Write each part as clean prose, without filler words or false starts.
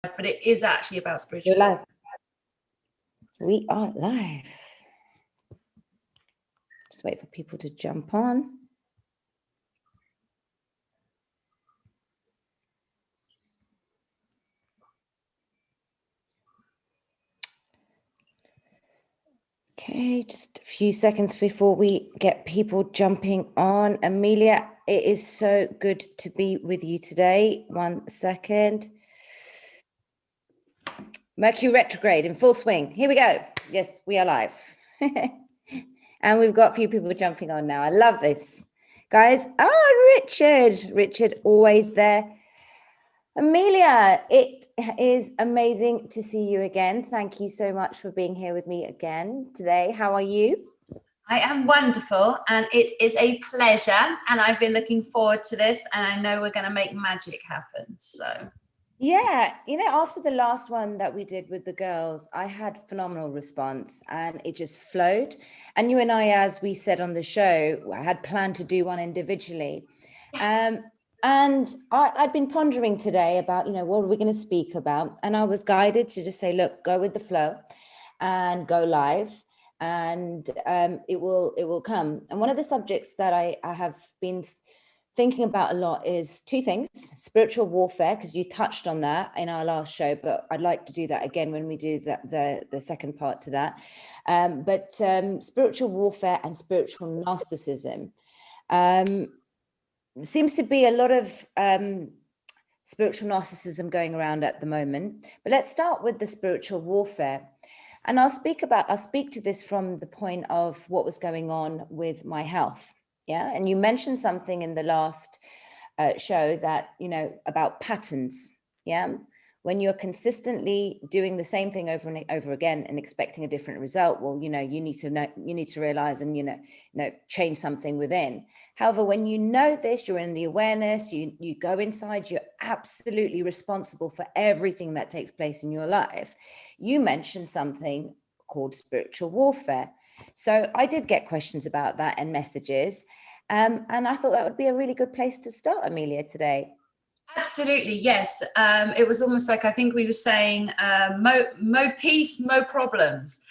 but it is actually about spiritual. We're live. We are live. Just wait for people to jump on. Okay, just a few seconds before we get people jumping on. Amelia, it is so good to be with you today. 1 second. Mercury retrograde in full swing. Here we go. Yes, we are live. And we've got a few people jumping on now. I love this. Guys, Richard, always there. Amelia, it is amazing to see you again. Thank you so much for being here with me again today. How are you? I am wonderful, and it is a pleasure, and I've been looking forward to this, and I know we're going to make magic happen. So yeah, you know, after the last one that we did with the girls, I had phenomenal response and it just flowed. And you and I, as we said on the show, I had planned to do one individually. And I'd been pondering today about, you know, what are we going to speak about? And I was guided to just say, look, go with the flow and go live, and it will come. And one of the subjects that I have been thinking about a lot is two things: spiritual warfare, because you touched on that in our last show, but I'd like to do that again when we do the second part to that. But spiritual warfare and spiritual narcissism. Seems to be a lot of spiritual narcissism going around at the moment. But let's start with the spiritual warfare. And I'll speak to this from the point of what was going on with my health. Yeah. And you mentioned something in the last show that, you know, about patterns. Yeah. When you're consistently doing the same thing over and over again and expecting a different result, well, you know, you need to realize and, you know, change something within. However, when you know this, you're in the awareness, you go inside, you're absolutely responsible for everything that takes place in your life. You mentioned something called spiritual warfare. So I did get questions about that and messages. And I thought that would be a really good place to start, Amelia, today. absolutely, yes. It was almost like, I think we were saying, mo peace, mo problems.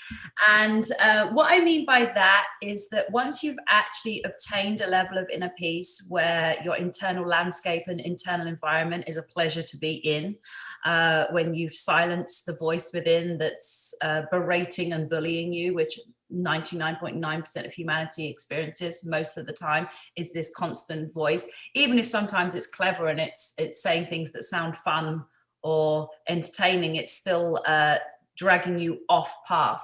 And what I mean by that is that once you've actually obtained a level of inner peace where your internal landscape and internal environment is a pleasure to be in, when you've silenced the voice within that's berating and bullying you, which 99.9% of humanity experiences most of the time, is this constant voice. Even if sometimes it's clever and it's saying things that sound fun or entertaining, it's still dragging you off path.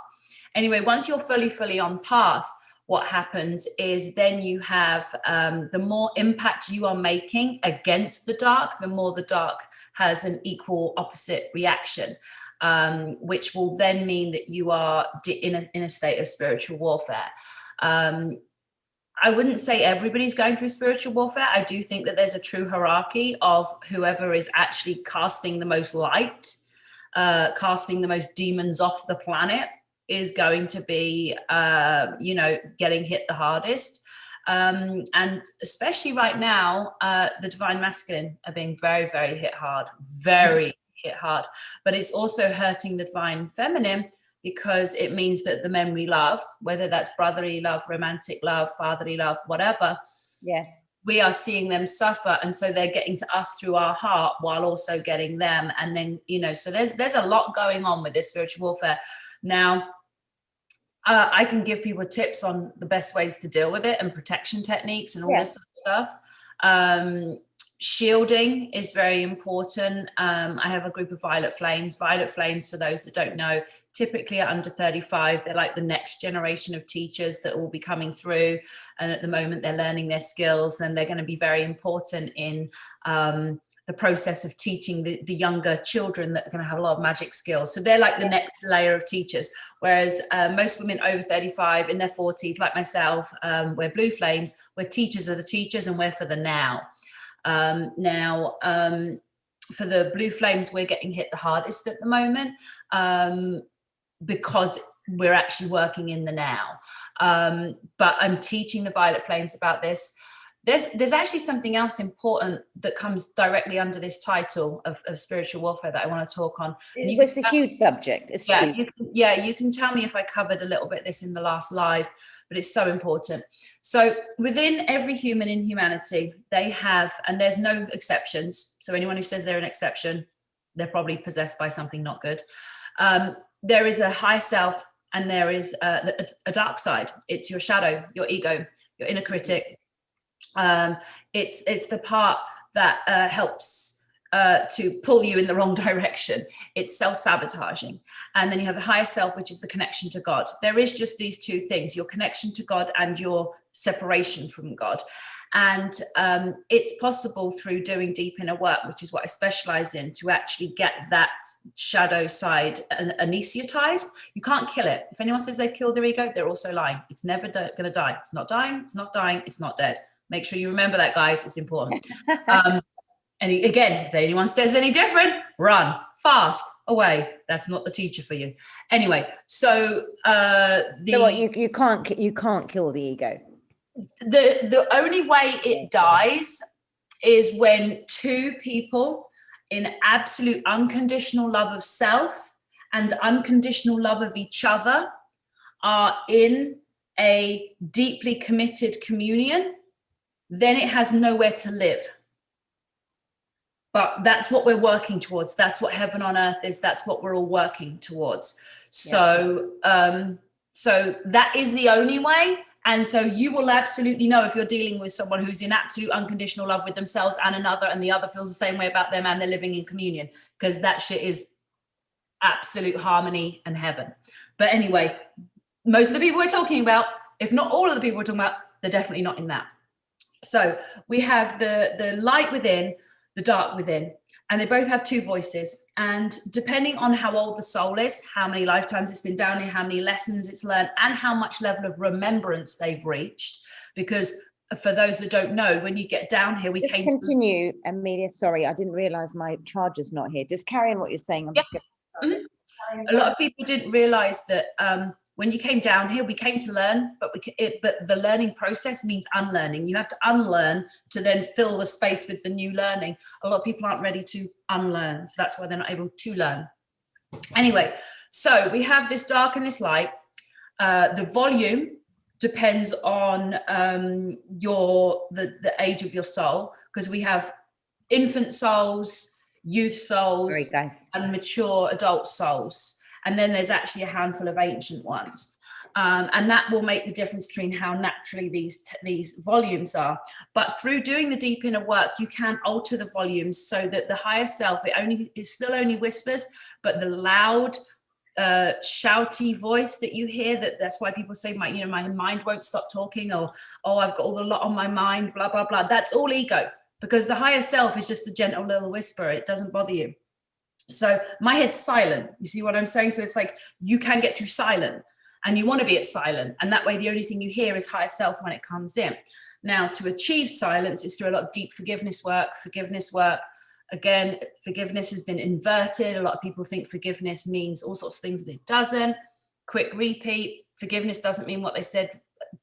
Anyway, once you're fully on path, what happens is then you have the more impact you are making against the dark, the more the dark has an equal opposite reaction. Which will then mean that you are in a state of spiritual warfare. I wouldn't say everybody's going through spiritual warfare. I do think that there's a true hierarchy of whoever is actually casting the most light, casting the most demons off the planet is going to be, you know, getting hit the hardest. And especially right now, the divine masculine are being very, very hit hard, hit hard, but it's also hurting the divine feminine, because it means that the men we love, whether that's brotherly love, romantic love, fatherly love, whatever, yes, we are seeing them suffer, and so they're getting to us through our heart while also getting them. And then, you know, so there's a lot going on with this spiritual warfare. Now, I can give people tips on the best ways to deal with it and protection techniques and all this sort of stuff. Shielding is very important. I have a group of Violet Flames. Violet Flames, for those that don't know, typically are under 35. They're like the next generation of teachers that will be coming through. And at the moment, they're learning their skills, and they're going to be very important in the process of teaching the younger children that are going to have a lot of magic skills. So they're like the next layer of teachers. Whereas most women over 35 in their 40s, like myself, we're Blue Flames. We're teachers of the teachers, and we're for the now. For the Blue Flames, we're getting hit the hardest at the moment, because we're actually working in the now. But I'm teaching the Violet Flames about this. there's actually something else important that comes directly under this title of spiritual warfare that I want to talk on. It's a huge subject. It's huge. You can tell me if I covered a little bit this in the last live, but it's so important. So within every human in humanity, they have, and there's no exceptions. So anyone who says they're an exception, they're probably possessed by something not good. There is a high self, and there is a dark side. It's your shadow, your ego, your inner critic. It's the part that helps to pull you in the wrong direction. It's self-sabotaging. And then you have the higher self, which is the connection to God. There is just these two things, your connection to God and your separation from God. And it's possible through doing deep inner work, which is what I specialize in, to actually get that shadow side anesthetized. You can't kill it. If anyone says they've killed their ego, they're also lying. It's never going to die. It's not dying. It's not dying. It's not dead. Make sure you remember that, guys. It's important. And again, if anyone says any different, run fast away. That's not the teacher for you. Anyway, so you can't kill the ego. The only way it dies is when two people in absolute unconditional love of self and unconditional love of each other are in a deeply committed communion. Then it has nowhere to live. But that's what we're working towards. That's what heaven on earth is. That's what we're all working towards. So, so that is the only way. And so you will absolutely know if you're dealing with someone who's in absolute unconditional love with themselves and another, and the other feels the same way about them, and they're living in communion, because that shit is absolute harmony and heaven. But anyway, most of the people we're talking about, if not all of the people we're talking about, they're definitely not in that. So we have the light within, the dark within, and they both have two voices. And depending on how old the soul is, how many lifetimes it's been down here, how many lessons it's learned, and how much level of remembrance they've reached, because for those that don't know, when you get down here, just continue, Amelia. Sorry, I didn't realize my charger's not here. Just carry on what you're saying. I'm just gonna... A lot of people didn't realize that when you came down here, we came to learn, but the learning process means unlearning. You have to unlearn to then fill the space with the new learning. A lot of people aren't ready to unlearn, so that's why they're not able to learn. Anyway, so we have this dark and this light. The volume depends on the age of your soul, because we have infant souls, youth souls, and mature adult souls. And then there's actually a handful of ancient ones. And that will make the difference between how naturally these volumes are. But through doing the deep inner work, you can alter the volumes so that the higher self, it still only whispers, but the loud, shouty voice that you hear, that's why people say my mind won't stop talking, or, oh, I've got all the lot on my mind, blah, blah, blah. That's all ego, because the higher self is just the gentle little whisper. It doesn't bother you. So my head's silent. You see what I'm saying? So it's like you can get too silent, and you want to be at silent. And that way, the only thing you hear is higher self when it comes in. Now, to achieve silence is through a lot of deep forgiveness work. Again, forgiveness has been inverted. A lot of people think forgiveness means all sorts of things, and it doesn't. Quick repeat. Forgiveness doesn't mean what they said.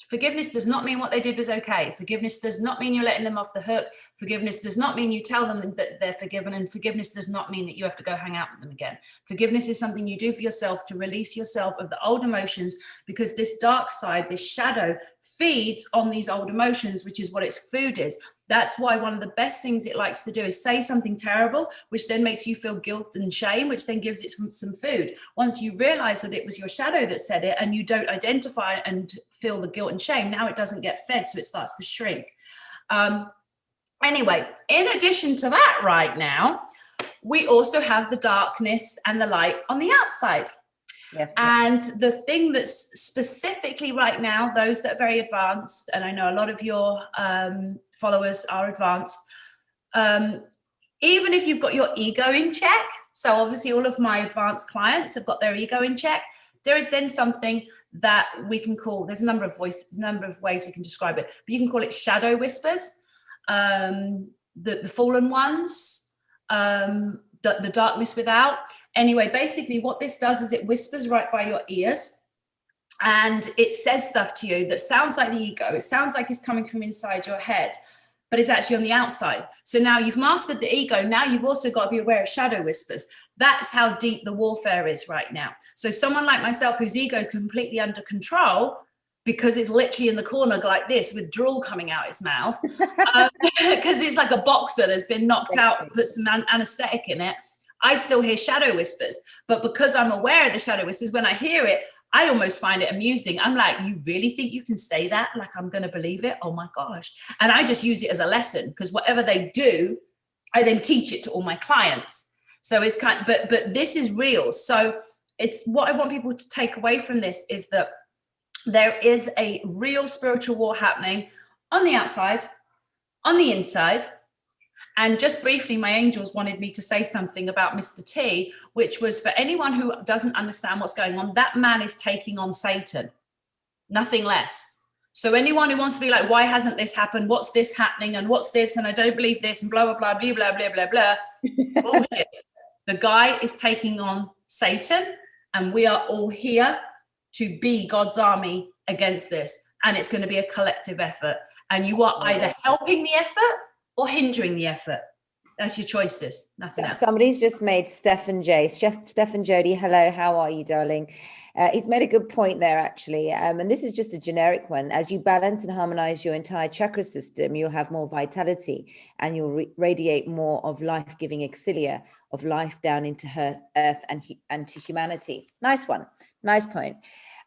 Forgiveness does not mean what they did was okay. Forgiveness does not mean you're letting them off the hook. Forgiveness does not mean you tell them that they're forgiven. And forgiveness does not mean that you have to go hang out with them again. Forgiveness is something you do for yourself to release yourself of the old emotions, because this dark side, this shadow, feeds on these old emotions, which is what its food is. That's why one of the best things it likes to do is say something terrible, which then makes you feel guilt and shame, which then gives it some food. Once you realize that it was your shadow that said it, and you don't identify and feel the guilt and shame, now it doesn't get fed, so it starts to shrink. Anyway, in addition to that, right now, we also have the darkness and the light on the outside. Yes. And the thing that's specifically right now, those that are very advanced, and I know a lot of your followers are advanced, even if you've got your ego in check, so obviously all of my advanced clients have got their ego in check, there is then something that we can call, there's a number of ways we can describe it, but you can call it shadow whispers, the fallen ones, the darkness without. Anyway, basically what this does is it whispers right by your ears. and it says stuff to you that sounds like the ego. It sounds like it's coming from inside your head, but it's actually on the outside. So now you've mastered the ego. Now you've also got to be aware of shadow whispers. That's how deep the warfare is right now. So someone like myself, whose ego is completely under control, because it's literally in the corner like this with drool coming out its mouth, because it's like a boxer that's been knocked out, put some anesthetic in it. I still hear shadow whispers, but because I'm aware of the shadow whispers, when I hear it, I almost find it amusing. I'm like, you really think you can say that? Like, I'm going to believe it? Oh my gosh. And I just use it as a lesson, because whatever they do, I then teach it to all my clients. So it's kind of, but this is real. So it's what I want people to take away from this is that there is a real spiritual war happening on the outside, on the inside. And just briefly, my angels wanted me to say something about Mr. T, which was, for anyone who doesn't understand what's going on, that man is taking on Satan, nothing less. So anyone who wants to be like, why hasn't this happened? What's this happening? And what's this? And I don't believe this, and blah, blah, blah, blah, blah, blah, blah, blah. Bullshit. The guy is taking on Satan, and we are all here to be God's army against this. And it's going to be a collective effort. And you are either helping the effort or hindering the effort. That's your choices, nothing else. Somebody's just made Stephen Jody, hello, how are you, darling? He's made a good point there, actually. And this is just a generic one. As you balance and harmonize your entire chakra system, you'll have more vitality, and you'll radiate more of life-giving exilia of life down into earth and to humanity. Nice one. Nice point.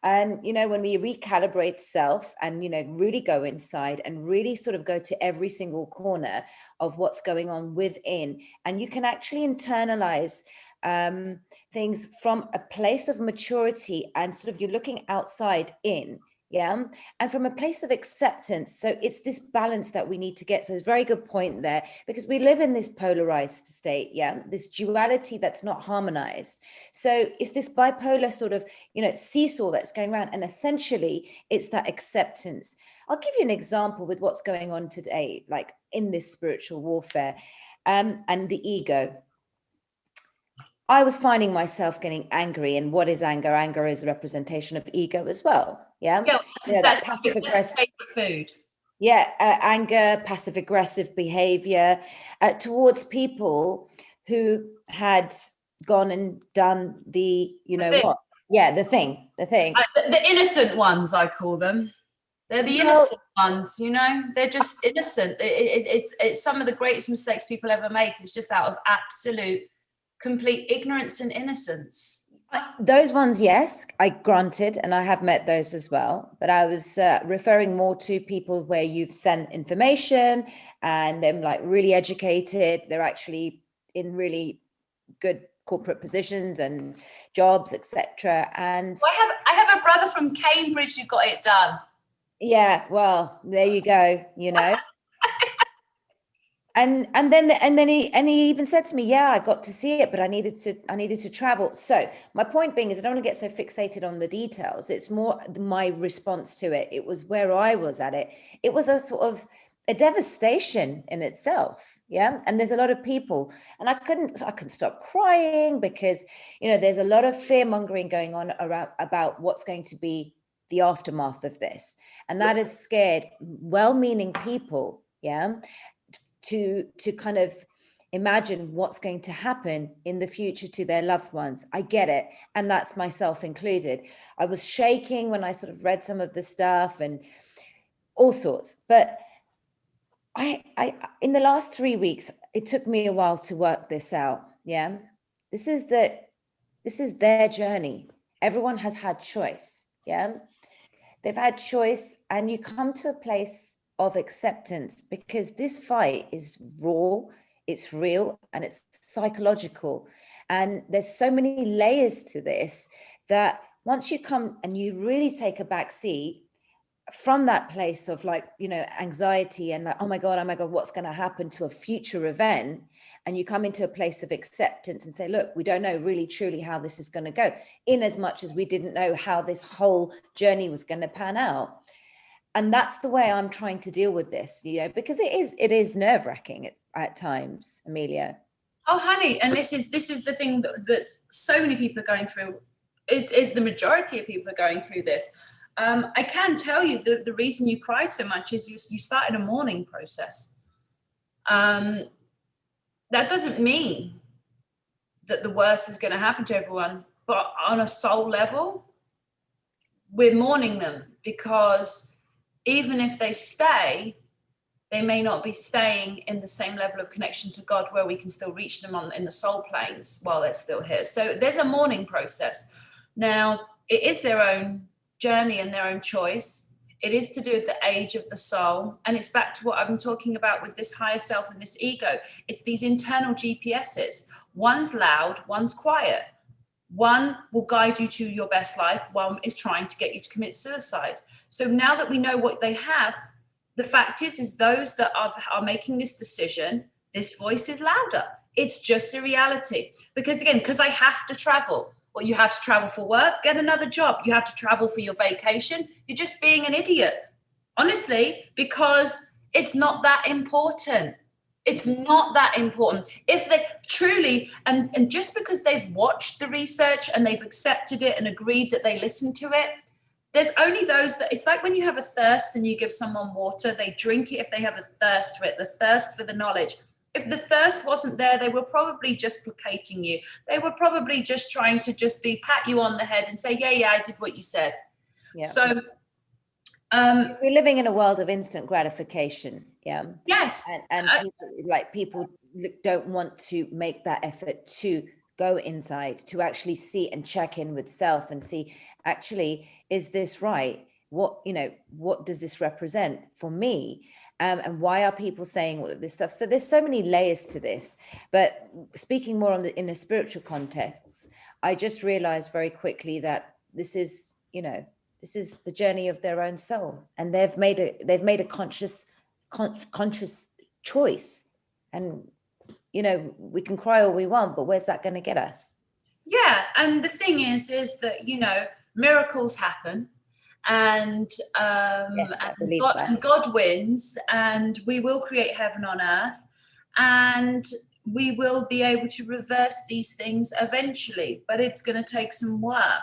And, you know, when we recalibrate self and, you know, really go inside and really sort of go to every single corner of what's going on within, and you can actually internalize things from a place of maturity, and sort of you're looking outside in. Yeah. And from a place of acceptance. So it's this balance that we need to get. So it's a very good point there, because we live in this polarized state. Yeah. This duality that's not harmonized. So it's this bipolar sort of, you know, seesaw that's going around. And essentially it's that acceptance. I'll give you an example with what's going on today, like in this spiritual warfare and the ego. I was finding myself getting angry. And what is anger? Anger is a representation of ego as well. Yeah. That's passive aggressive food. Yeah. Anger, passive aggressive behavior towards people who had gone and done the, you know what? Yeah. The thing. The innocent ones, I call them. They're the innocent ones, you know, they're just innocent. It's some of the greatest mistakes people ever make. It's just out of absolute complete ignorance and innocence. Those ones, yes, I granted, and I have met those as well. But I was referring more to people where you've sent information and they're like really educated. They're actually in really good corporate positions and jobs, etc. And I have a brother from Cambridge who got it done. Yeah, well, there you go. You know. And then he even said to me, yeah, I got to see it, but I needed to travel. So my point being is I don't want to get so fixated on the details. It's more my response to it. It was where I was at it. It was a sort of a devastation in itself. Yeah. And there's a lot of people, and I couldn't stop crying, because, you know, there's a lot of fear mongering going on around about what's going to be the aftermath of this. And that has scared well-meaning people. Yeah. To kind of imagine what's going to happen in the future to their loved ones. I get it. And that's myself included. I was shaking when I sort of read some of the stuff and all sorts. But I in the last 3 weeks, it took me a while to work this out. Yeah. This is their journey. Everyone has had choice. Yeah. They've had choice, and you come to a place of acceptance, because this fight is raw, it's real, and it's psychological. And there's so many layers to this that once you come and you really take a back seat from that place of, like, you know, anxiety and like, oh my God, what's going to happen to a future event, and you come into a place of acceptance and say, look, we don't know really truly how this is going to go, in as much as we didn't know how this whole journey was going to pan out. And that's the way I'm trying to deal with this, you know, because it is nerve-wracking at times, Amelia. Oh, honey, and this is the thing that so many people are going through it's the majority of people are going through this. I can tell you that the reason you cried so much is you started a mourning process. That doesn't mean that the worst is going to happen to everyone, but on a soul level, we're mourning them, because even if they stay, they may not be staying in the same level of connection to God where we can still reach them in the soul planes while they're still here. So there's a mourning process. Now, it is their own journey and their own choice. It is to do with the age of the soul. And it's back to what I've been talking about with this higher self and this ego. It's these internal GPSs. One's loud, one's quiet. One will guide you to your best life. One is trying to get you to commit suicide. So now that we know what they have, the fact is those that are making this decision, this voice is louder. It's just the reality. Because again, because I have to travel. Well, you have to travel for work, get another job. You have to travel for your vacation. You're just being an idiot. Honestly, because it's not that important. It's not that important. If they truly, and just because they've watched the research and they've accepted it and agreed that they listen to it, there's only those that, it's like when you have a thirst and you give someone water, they drink it if they have a thirst for it, the thirst for the knowledge. If the thirst wasn't there, they were probably just placating you. They were probably just trying to just pat you on the head and say, yeah, I did what you said. Yeah. So we're living in a world of instant gratification. Yeah. Yes. And people don't want to make that effort to go inside, to actually see and check in with self and see, actually, is this right? What does this represent for me? And why are people saying all of this stuff? So there's so many layers to this, but speaking more in a spiritual context, I just realized very quickly that this is the journey of their own soul, and they've made a conscious choice. And we can cry all we want, but where's that going to get us? Yeah, and the thing is that miracles happen, and yes, and God wins, and we will create heaven on earth, and we will be able to reverse these things eventually, but it's going to take some work.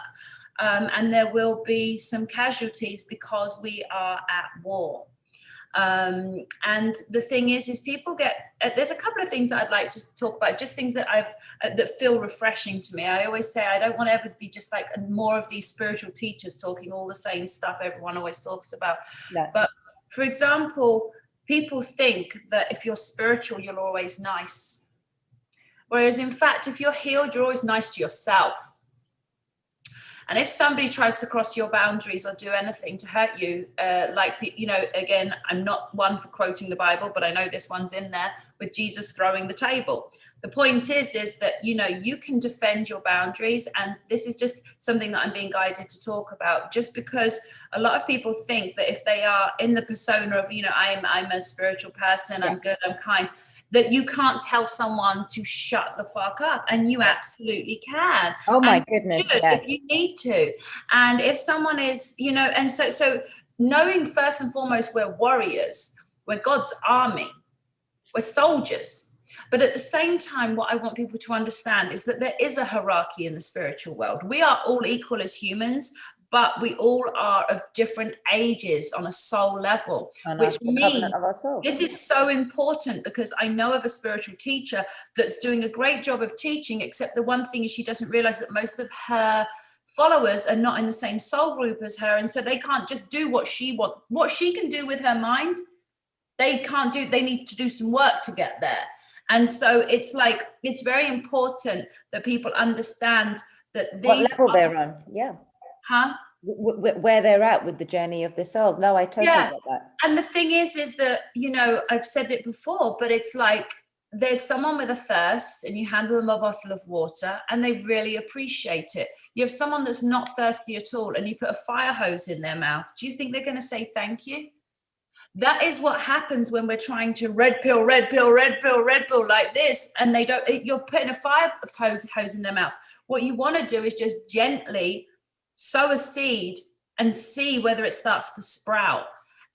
And there will be some casualties because we are at war. And the thing is people there's a couple of things that I'd like to talk about, just things that that feel refreshing to me. I always say I don't want to ever be just like more of these spiritual teachers talking all the same stuff everyone always talks about. No. But for example, people think that if you're spiritual, you're always nice. Whereas in fact, if you're healed, you're always nice to yourself. And if somebody tries to cross your boundaries or do anything to hurt you, again, I'm not one for quoting the Bible, but I know this one's in there with Jesus throwing the table. The point is that, you can defend your boundaries. And this is just something that I'm being guided to talk about, just because a lot of people think that if they are in the persona of, I'm a spiritual person, yeah, I'm good, I'm kind, that you can't tell someone to shut the fuck up, and you absolutely can. Oh my goodness, yes. If you need to. And if someone is, and so knowing first and foremost, we're warriors, we're God's army, we're soldiers. But at the same time, what I want people to understand is that there is a hierarchy in the spiritual world. We are all equal as humans, but we all are of different ages on a soul level, which means this is so important, because I know of a spiritual teacher that's doing a great job of teaching, except the one thing is she doesn't realize that most of her followers are not in the same soul group as her. And so they can't just do what she can do with her mind. They need to do some work to get there. And so it's very important that people understand that what level they're on. Yeah. Huh? Where they're at with the journey of the soul. No, I totally get that. And the thing is that, I've said it before, but it's like there's someone with a thirst and you hand them a bottle of water and they really appreciate it. You have someone that's not thirsty at all and you put a fire hose in their mouth. Do you think they're going to say thank you? That is what happens when we're trying to red pill like this, and you're putting a fire hose in their mouth. What you want to do is just gently sow a seed and see whether it starts to sprout.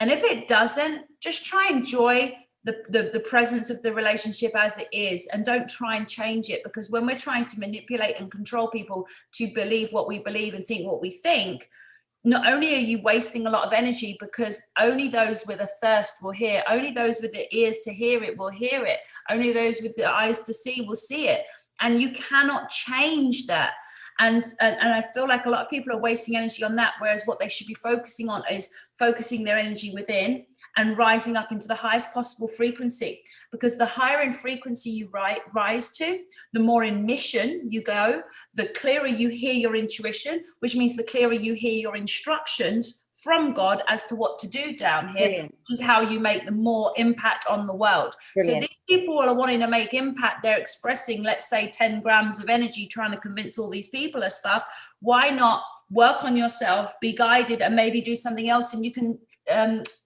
And if it doesn't, just try and enjoy the presence of the relationship as it is, and don't try and change it, because when we're trying to manipulate and control people to believe what we believe and think what we think, not only are you wasting a lot of energy, because only those with a thirst will hear, only those with the ears to hear it will hear it, only those with the eyes to see will see it, and you cannot change that. And I feel like a lot of people are wasting energy on that, whereas what they should be focusing on is focusing their energy within and rising up into the highest possible frequency, because the higher in frequency you rise to, the more in mission you go, the clearer you hear your intuition, which means the clearer you hear your instructions from God as to what to do down here. Brilliant. Which is how you make the more impact on the world. Brilliant. So these people are wanting to make impact. They're expressing, let's say, 10 grams of energy, trying to convince all these people of stuff. Why not work on yourself, be guided, and maybe do something else, and you can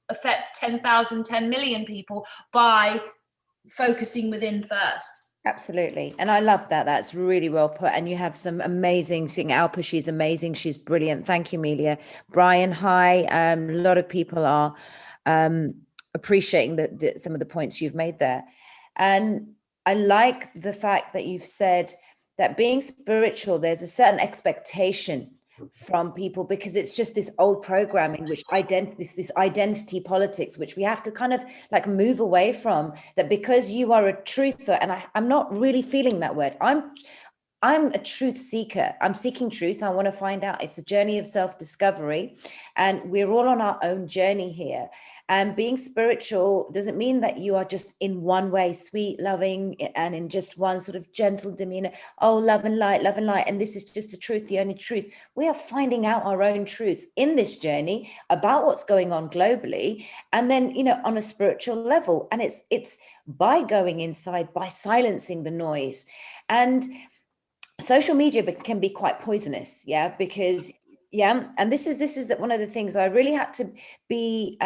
affect 10,000, 10 million people by focusing within first. Absolutely. And I love that. That's really well put. And you have some amazing, seeing Alpa, she's amazing. She's brilliant. Thank you, Amelia. Brian, hi. A lot of people are appreciating some of the points you've made there. And I like the fact that you've said that being spiritual, there's a certain expectation from people, because it's just this old programming, which this identity politics, which we have to kind of like move away from, that because you are a truther, and I'm not really feeling that word. I'm a truth seeker. I'm seeking truth. I want to find out. It's a journey of self-discovery, and we're all on our own journey here. And being spiritual doesn't mean that you are just in one way, sweet, loving, and in just one sort of gentle demeanor. Oh, love and light, and this is just the truth, the only truth. We are finding out our own truths in this journey about what's going on globally, and then, you know, on a spiritual level. And it's by going inside, by silencing the noise. And social media can be quite poisonous, because and this is that one of the things I really had to be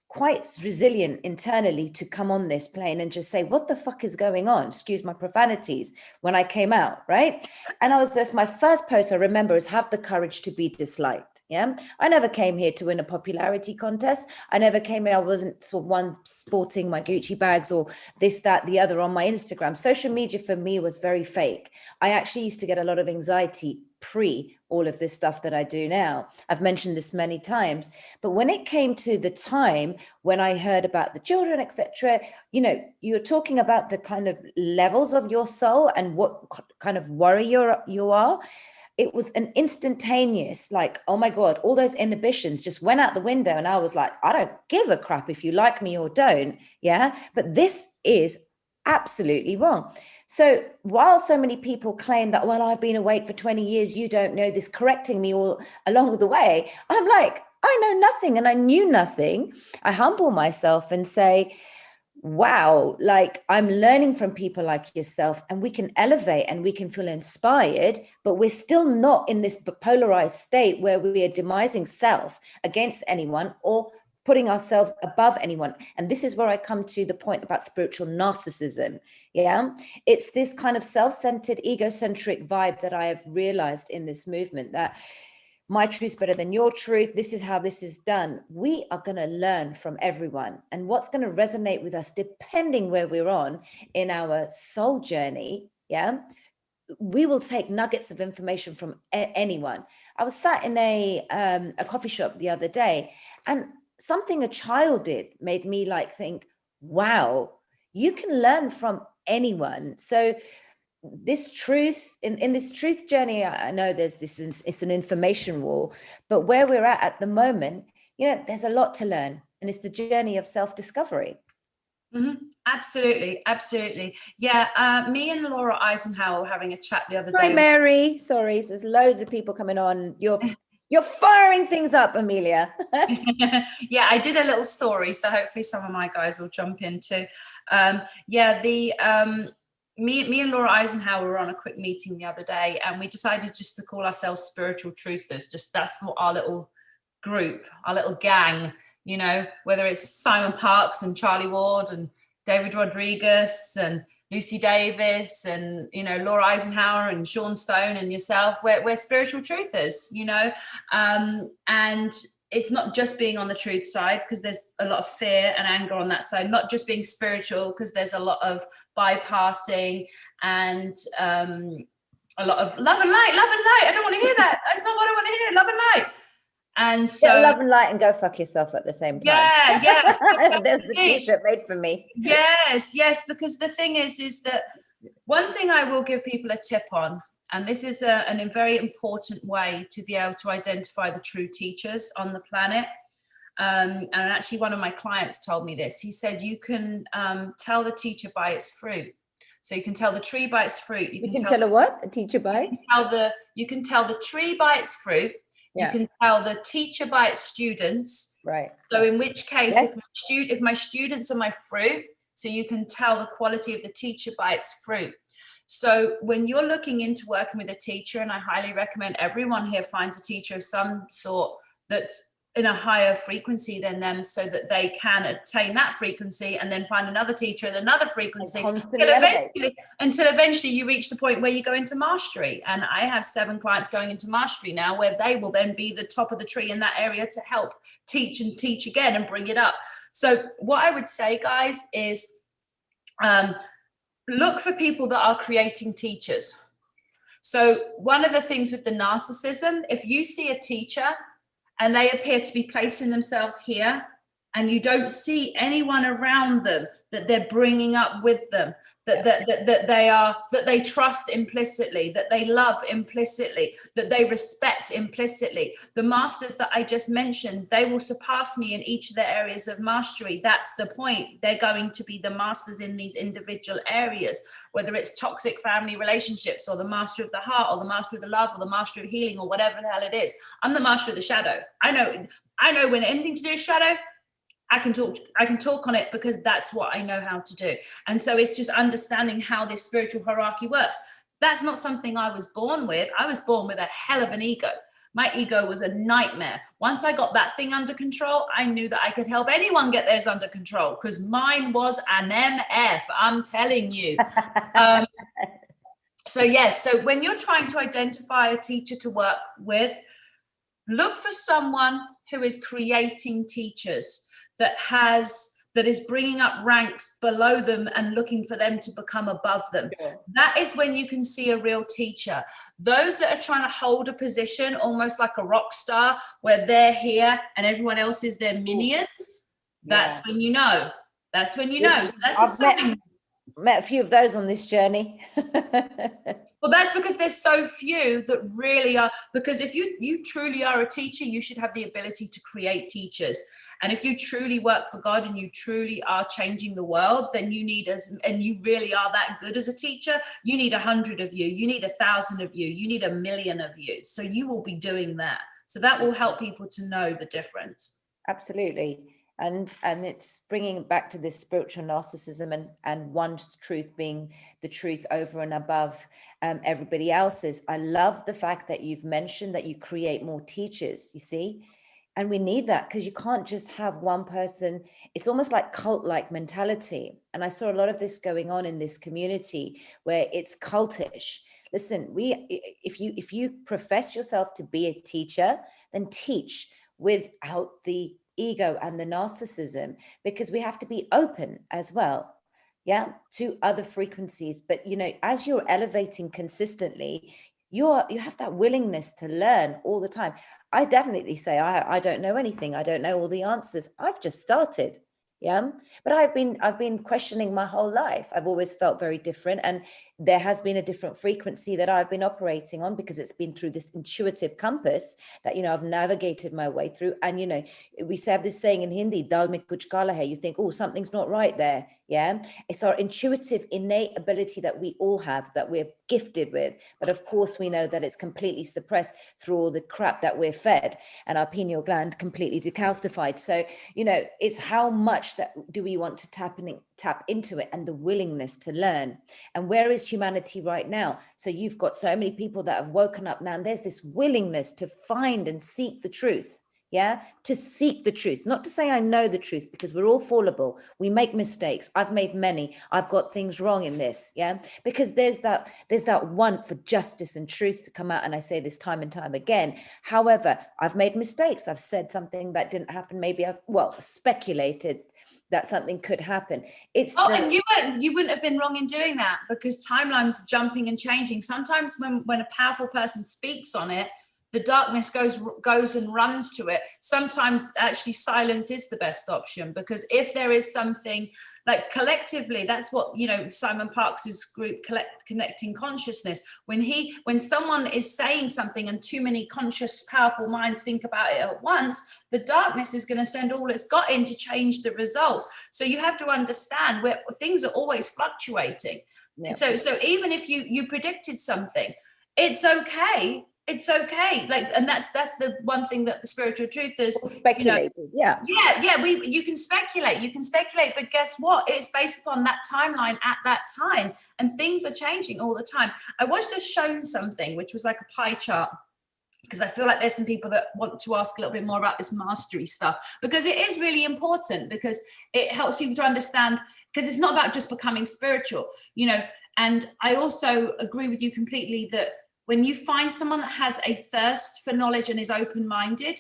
quite resilient internally to come on this plane and just say, what the fuck is going on? Excuse my profanities when I came out, right? And I was just, my first post I remember is have the courage to be disliked. I never came here to win a popularity contest. I never came here, I wasn't one sporting my Gucci bags or this, that, the other on my Instagram. Social media for me was very fake. I actually used to get a lot of anxiety pre all of this stuff that I do now. I've mentioned this many times, but when it came to the time when I heard about the children, etc., you know, you're talking about the kind of levels of your soul and what kind of warrior you are. It was an instantaneous, like, oh my God, all those inhibitions just went out the window. And I was like, I don't give a crap if you like me or don't. But this is absolutely wrong. So while so many people claim that, well, I've been awake for 20 years, you don't know this, correcting me all along the way, I'm like, I know nothing and I knew nothing. I humble myself and say, wow, like I'm learning from people like yourself, and we can elevate and we can feel inspired, but we're still not in this polarized state where we are demising self against anyone or putting ourselves above anyone. And this is where I come to the point about spiritual narcissism. It's this kind of self-centered, egocentric vibe that I have realized in this movement, that my truth's better than your truth. This is how this is done. We are going to learn from everyone, and what's going to resonate with us, depending where we're on in our soul journey. We will take nuggets of information from anyone. I was sat in a coffee shop the other day, and something a child did made me like think, wow, you can learn from anyone. So this truth, in this truth journey, I know there's this, it's an information war, but where we're at the moment, you know, there's a lot to learn, and it's the journey of self-discovery. Absolutely. Me and Laura Eisenhower were having a chat the other day. Hi, Mary. Sorry, there's loads of people coming on. You're firing things up, Amelia. I did a little story, so hopefully some of my guys will jump in too. Me and Laura Eisenhower were on a quick meeting the other day, and we decided just to call ourselves spiritual truthers. Just that's what our little group, our little gang, you know, whether it's Simon Parkes and Charlie Ward and David Rodriguez and Lucy Davis and, you know, Laura Eisenhower and Sean Stone and yourself, we're spiritual truthers, you know, and it's not just being on the truth side, because there's a lot of fear and anger on that side, not just being spiritual, because there's a lot of bypassing and a lot of love and light, love and light. I don't want to hear that. That's not what I want to hear, love and light. And so get love and light and go fuck yourself at the same time. Yeah. There's the t-shirt made for me. Yes, because the thing is that one thing I will give people a tip on, and this is a very important way to be able to identify the true teachers on the planet. And actually one of my clients told me this. He said, you can tell the teacher by its fruit. So you can tell the tree by its fruit. You can tell a what? A teacher by? You can tell the tree by its fruit. Yeah. You can tell the teacher by its students. Right. So in which case, if my students are my fruit, so you can tell the quality of the teacher by its fruit. So when you're looking into working with a teacher, and I highly recommend everyone here finds a teacher of some sort that's in a higher frequency than them, so that they can attain that frequency and then find another teacher at another frequency until eventually you reach the point where you go into mastery. And I have 7 clients going into mastery now, where they will then be the top of the tree in that area to help teach and teach again and bring it up. So what I would say, guys, is look for people that are creating teachers. So one of the things with the narcissism, if you see a teacher and they appear to be placing themselves here, and you don't see anyone around them that they're bringing up with them, that they trust implicitly, that they love implicitly, that they respect implicitly. The masters that I just mentioned, they will surpass me in each of the areas of mastery. That's the point. They're going to be the masters in these individual areas, whether it's toxic family relationships, or the master of the heart, or the master of the love, or the master of healing, or whatever the hell it is. I'm the master of the shadow. I know when anything to do with shadow, I can talk on it, because that's what I know how to do. And so it's just understanding how this spiritual hierarchy works. That's not something I was born with. I was born with a hell of an ego. My ego was a nightmare. Once I got that thing under control, I knew that I could help anyone get theirs under control, because mine was an MF, I'm telling you. So when you're trying to identify a teacher to work with, look for someone who is creating teachers, that is bringing up ranks below them and looking for them to become above them. Sure. That is when you can see a real teacher. Those that are trying to hold a position almost like a rock star, where they're here and everyone else is their minions, that's when you know. That's when you know. So that's met a few of those on this journey. Well, that's because there's so few that really are, because if you truly are a teacher, you should have the ability to create teachers. And if you truly work for God and you truly are changing the world, then you need and you really are that good as a teacher, you need 100 of you, you need 1,000 of you, you need 1,000,000 of you. So you will be doing that. So that will help people to know the difference. Absolutely. And it's bringing back to this spiritual narcissism and one's truth being the truth over and above everybody else's. I love the fact that you've mentioned that you create more teachers, you see, and we need that, because you can't just have one person. It's almost like cult-like mentality. And I saw a lot of this going on in this community where it's cultish. Listen, if you profess yourself to be a teacher, then teach without the ego and the narcissism, because we have to be open as well, to other frequencies. But as you're elevating consistently, you have that willingness to learn all the time. I definitely say I don't know anything. I don't know all the answers. I've just started. But I've been questioning my whole life. I've always felt very different, and there has been a different frequency that I've been operating on, because it's been through this intuitive compass that I've navigated my way through. And we have this saying in Hindi, dal mein kuch kala hai. You think, oh, something's not right there. It's our intuitive innate ability that we all have, that we're gifted with, but of course we know that it's completely suppressed through all the crap that we're fed, and our pineal gland completely decalcified. So it's how much that do we want to tap into it, and the willingness to learn. And where is humanity right now? So you've got so many people that have woken up now, and there's this willingness to find and seek the truth. Yeah, to seek the truth, not to say I know the truth, because we're all fallible. We make mistakes. I've made many. I've got things wrong in this. Yeah, because there's that want for justice and truth to come out. And I say this time and time again. However, I've made mistakes. I've said something that didn't happen. Maybe I've, well, speculated that something could happen. It's and you wouldn't have been wrong in doing that, because timelines are jumping and changing. Sometimes when a powerful person speaks on it, the darkness goes and runs to it. Sometimes actually silence is the best option, because if there is something like collectively, that's what, you know, Simon Parks's group, Connecting Consciousness, when someone is saying something and too many conscious, powerful minds think about it at once, the darkness is going to send all it's got in to change the results. So you have to understand where things are always fluctuating. Yeah. So even if you predicted something, it's okay. It's okay. Like, and that's the one thing that the spiritual truth is. Speculated, you know, you can speculate, but guess what? It's based upon that timeline at that time, and things are changing all the time. I was just shown something which was like a pie chart, because I feel like there's some people that want to ask a little bit more about this mastery stuff, because it is really important, because it helps people to understand, because it's not about just becoming spiritual, you know. And I also agree with you completely that when you find someone that has a thirst for knowledge and is open-minded,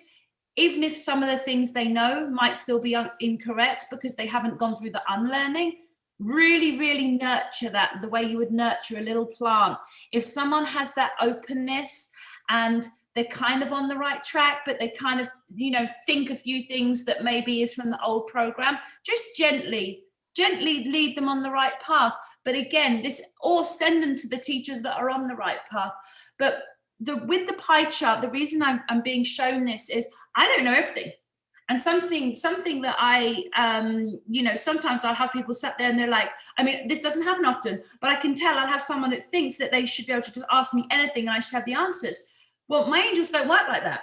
even if some of the things they know might still be incorrect because they haven't gone through the unlearning, really, really nurture that the way you would nurture a little plant. If someone has that openness and they're kind of on the right track, but they kind of, you know, think a few things that maybe is from the old program, just gently lead them on the right path. But again, or send them to the teachers that are on the right path. But with the pie chart, the reason I'm being shown this is I don't know everything. And something that I, you know, sometimes I'll have people sat there and they're like, I mean, this doesn't happen often, but I can tell I'll have someone that thinks that they should be able to just ask me anything and I should have the answers. Well, my angels don't work like that.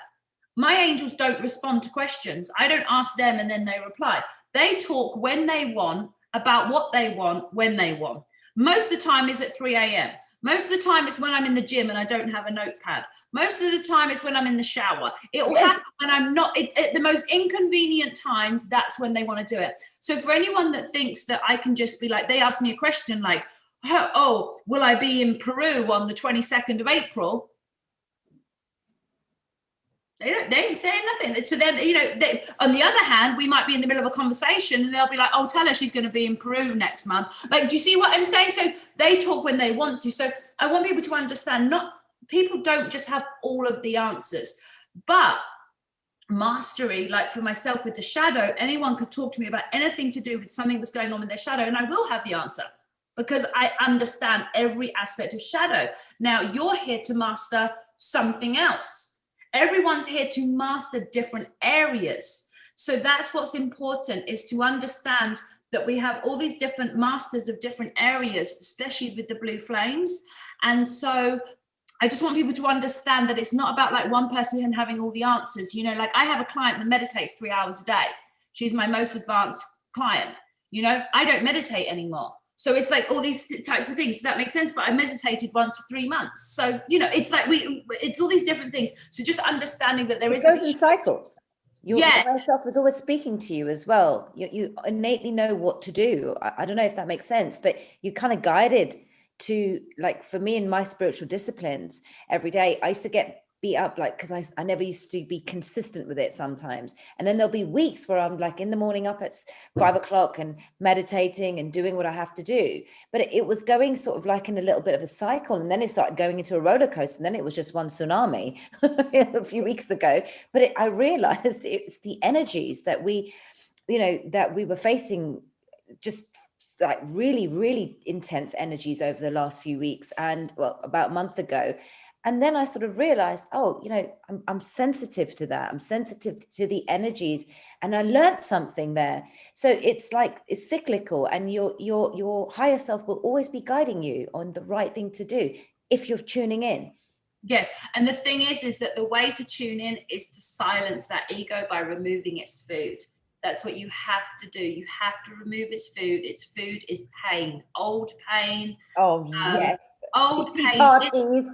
My angels don't respond to questions. I don't ask them and then they reply. They talk when they want, about what they want, when they want. Most of the time is at 3 a.m. Most of the time it's when I'm in the gym and I don't have a notepad. Most of the time it's when I'm in the shower. It will happen when I'm not, at the most inconvenient times, that's when they want to do it. So for anyone that thinks that I can just be like, they ask me a question like, oh, will I be in Peru on the 22nd of April? They ain't saying nothing. So then, you know, on the other hand, we might be in the middle of a conversation and they'll be like, oh, tell her she's going to be in Peru next month. Like, do you see what I'm saying? So they talk when they want to. So I want people to understand, people don't just have all of the answers, but mastery, like for myself with the shadow, anyone could talk to me about anything to do with something that's going on in their shadow and I will have the answer, because I understand every aspect of shadow. Now you're here to master something else. Everyone's here to master different areas. So that's what's important, is to understand that we have all these different masters of different areas, especially with the blue flames. And so I just want people to understand that it's not about like one person having all the answers. You know, like I have a client that meditates 3 hours a day. She's my most advanced client. You know, I don't meditate anymore. So it's like all these types of things. Does that make sense? But I meditated once for 3 months. So, you know, it's like it's all these different things. So just understanding that there is. It goes in cycles. Your higher self is always speaking to you as well. You innately know what to do. I don't know if that makes sense, but you kind of guided to, like for me in my spiritual disciplines every day, I used to get beat up, like, because I never used to be consistent with it sometimes. And then there'll be weeks where I'm like in the morning up at 5 o'clock and meditating and doing what I have to do. But it was going sort of like in a little bit of a cycle. And then it started going into a roller coaster. And then it was just one tsunami a few weeks ago. But I realized it's the energies that we were facing, just like really, really intense energies over the last few weeks and about a month ago. And then I sort of realized, oh, you know, I'm sensitive to that. I'm sensitive to the energies, and I learned something there. So it's like, it's cyclical, and your higher self will always be guiding you on the right thing to do if you're tuning in. Yes. And the thing is that the way to tune in is to silence that ego by removing its food. That's what you have to do. You have to remove its food. Its food is pain, old pain. Oh, yes. Old pain. Parties.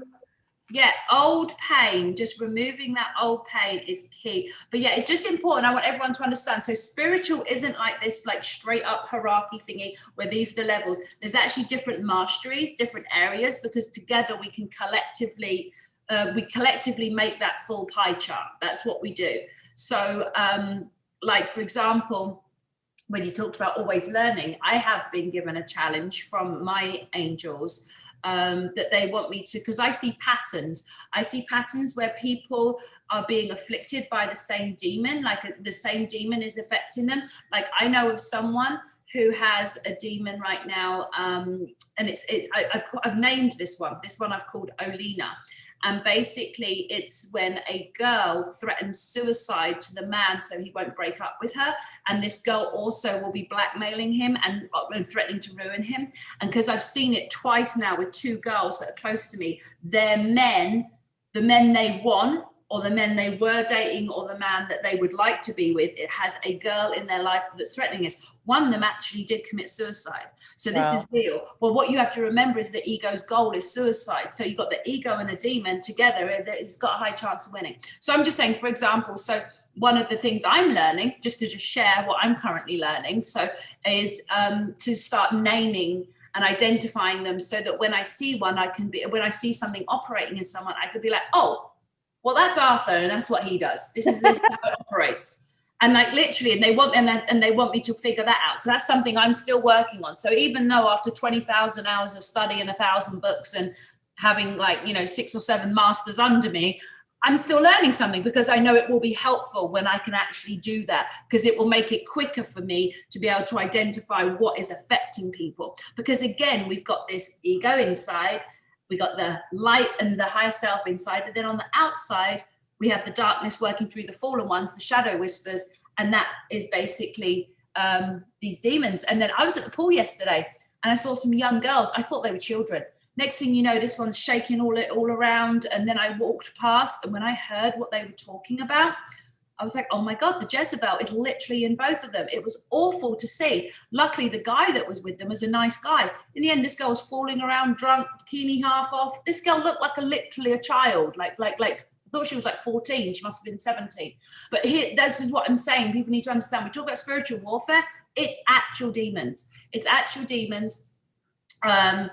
Yeah, old pain, just removing that old pain is key. But yeah, it's just important. I want everyone to understand. So spiritual isn't like this like straight up hierarchy thingy where these are the levels. There's actually different masteries, different areas, because together we can collectively make that full pie chart. That's what we do. So like, for example, when you talked about always learning, I have been given a challenge from my angels that they want me to, because I see patterns. I see patterns where people are being afflicted by the same demon, like the same demon is affecting them. Like I know of someone who has a demon right now, and I've named this one. This one I've called Olina. And basically it's when a girl threatens suicide to the man so he won't break up with her. And this girl also will be blackmailing him and threatening to ruin him. And because I've seen it twice now with two girls that are close to me, their men, the men they want, or the men they were dating, or the man that they would like to be with, it has a girl in their life that's threatening us. One of them actually did commit suicide. So this is real. Well, what you have to remember is the ego's goal is suicide. So you've got the ego and a demon together, it's got a high chance of winning. So I'm just saying, for example, so one of the things I'm learning, just to just share what I'm currently learning, so is to start naming and identifying them, so that when I see one, when I see something operating in someone, I could be like, oh, well, that's Arthur, and that's what he does. This is how it operates. And like literally, and they want me to figure that out. So that's something I'm still working on. So even though after 20,000 hours of study and 1,000 books and having 6 or 7 masters under me, I'm still learning something, because I know it will be helpful when I can actually do that, because it will make it quicker for me to be able to identify what is affecting people. Because again, we've got this ego inside, we got the light and the higher self inside, but then on the outside, we have the darkness working through the fallen ones, the shadow whispers, and that is basically these demons. And then I was at the pool yesterday and I saw some young girls. I thought they were children. Next thing you know, this one's shaking all around. And then I walked past, and when I heard what they were talking about, I was like, oh my God, the Jezebel is literally in both of them. It was awful to see. Luckily, the guy that was with them was a nice guy. In the end, this girl was falling around drunk, bikini half off. This girl looked like literally a child, like I thought she was like 14. She must have been 17. But here, this is what I'm saying. People need to understand. We talk about spiritual warfare. It's actual demons. It's actual demons. And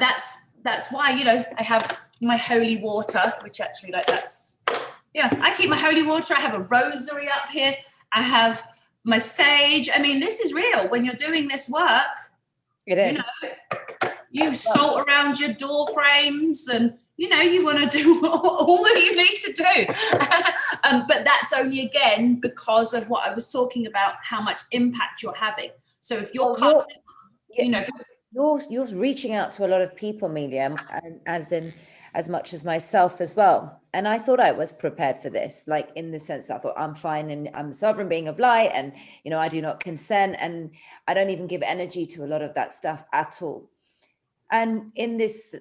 that's why, I have my holy water, which actually I keep my holy water. I have a rosary up here. I have my sage. I mean, this is real. When you're doing this work, it is. You salt around your door frames, and you want to do all that you need to do. But that's only, again, because of what I was talking about, how much impact you're having. So if you're you're reaching out to a lot of people, Amelia, and as much as myself as well. And I thought I was prepared for this, like in the sense that I thought I'm fine and I'm a sovereign being of light, and I do not consent, and I don't even give energy to a lot of that stuff at all. And in this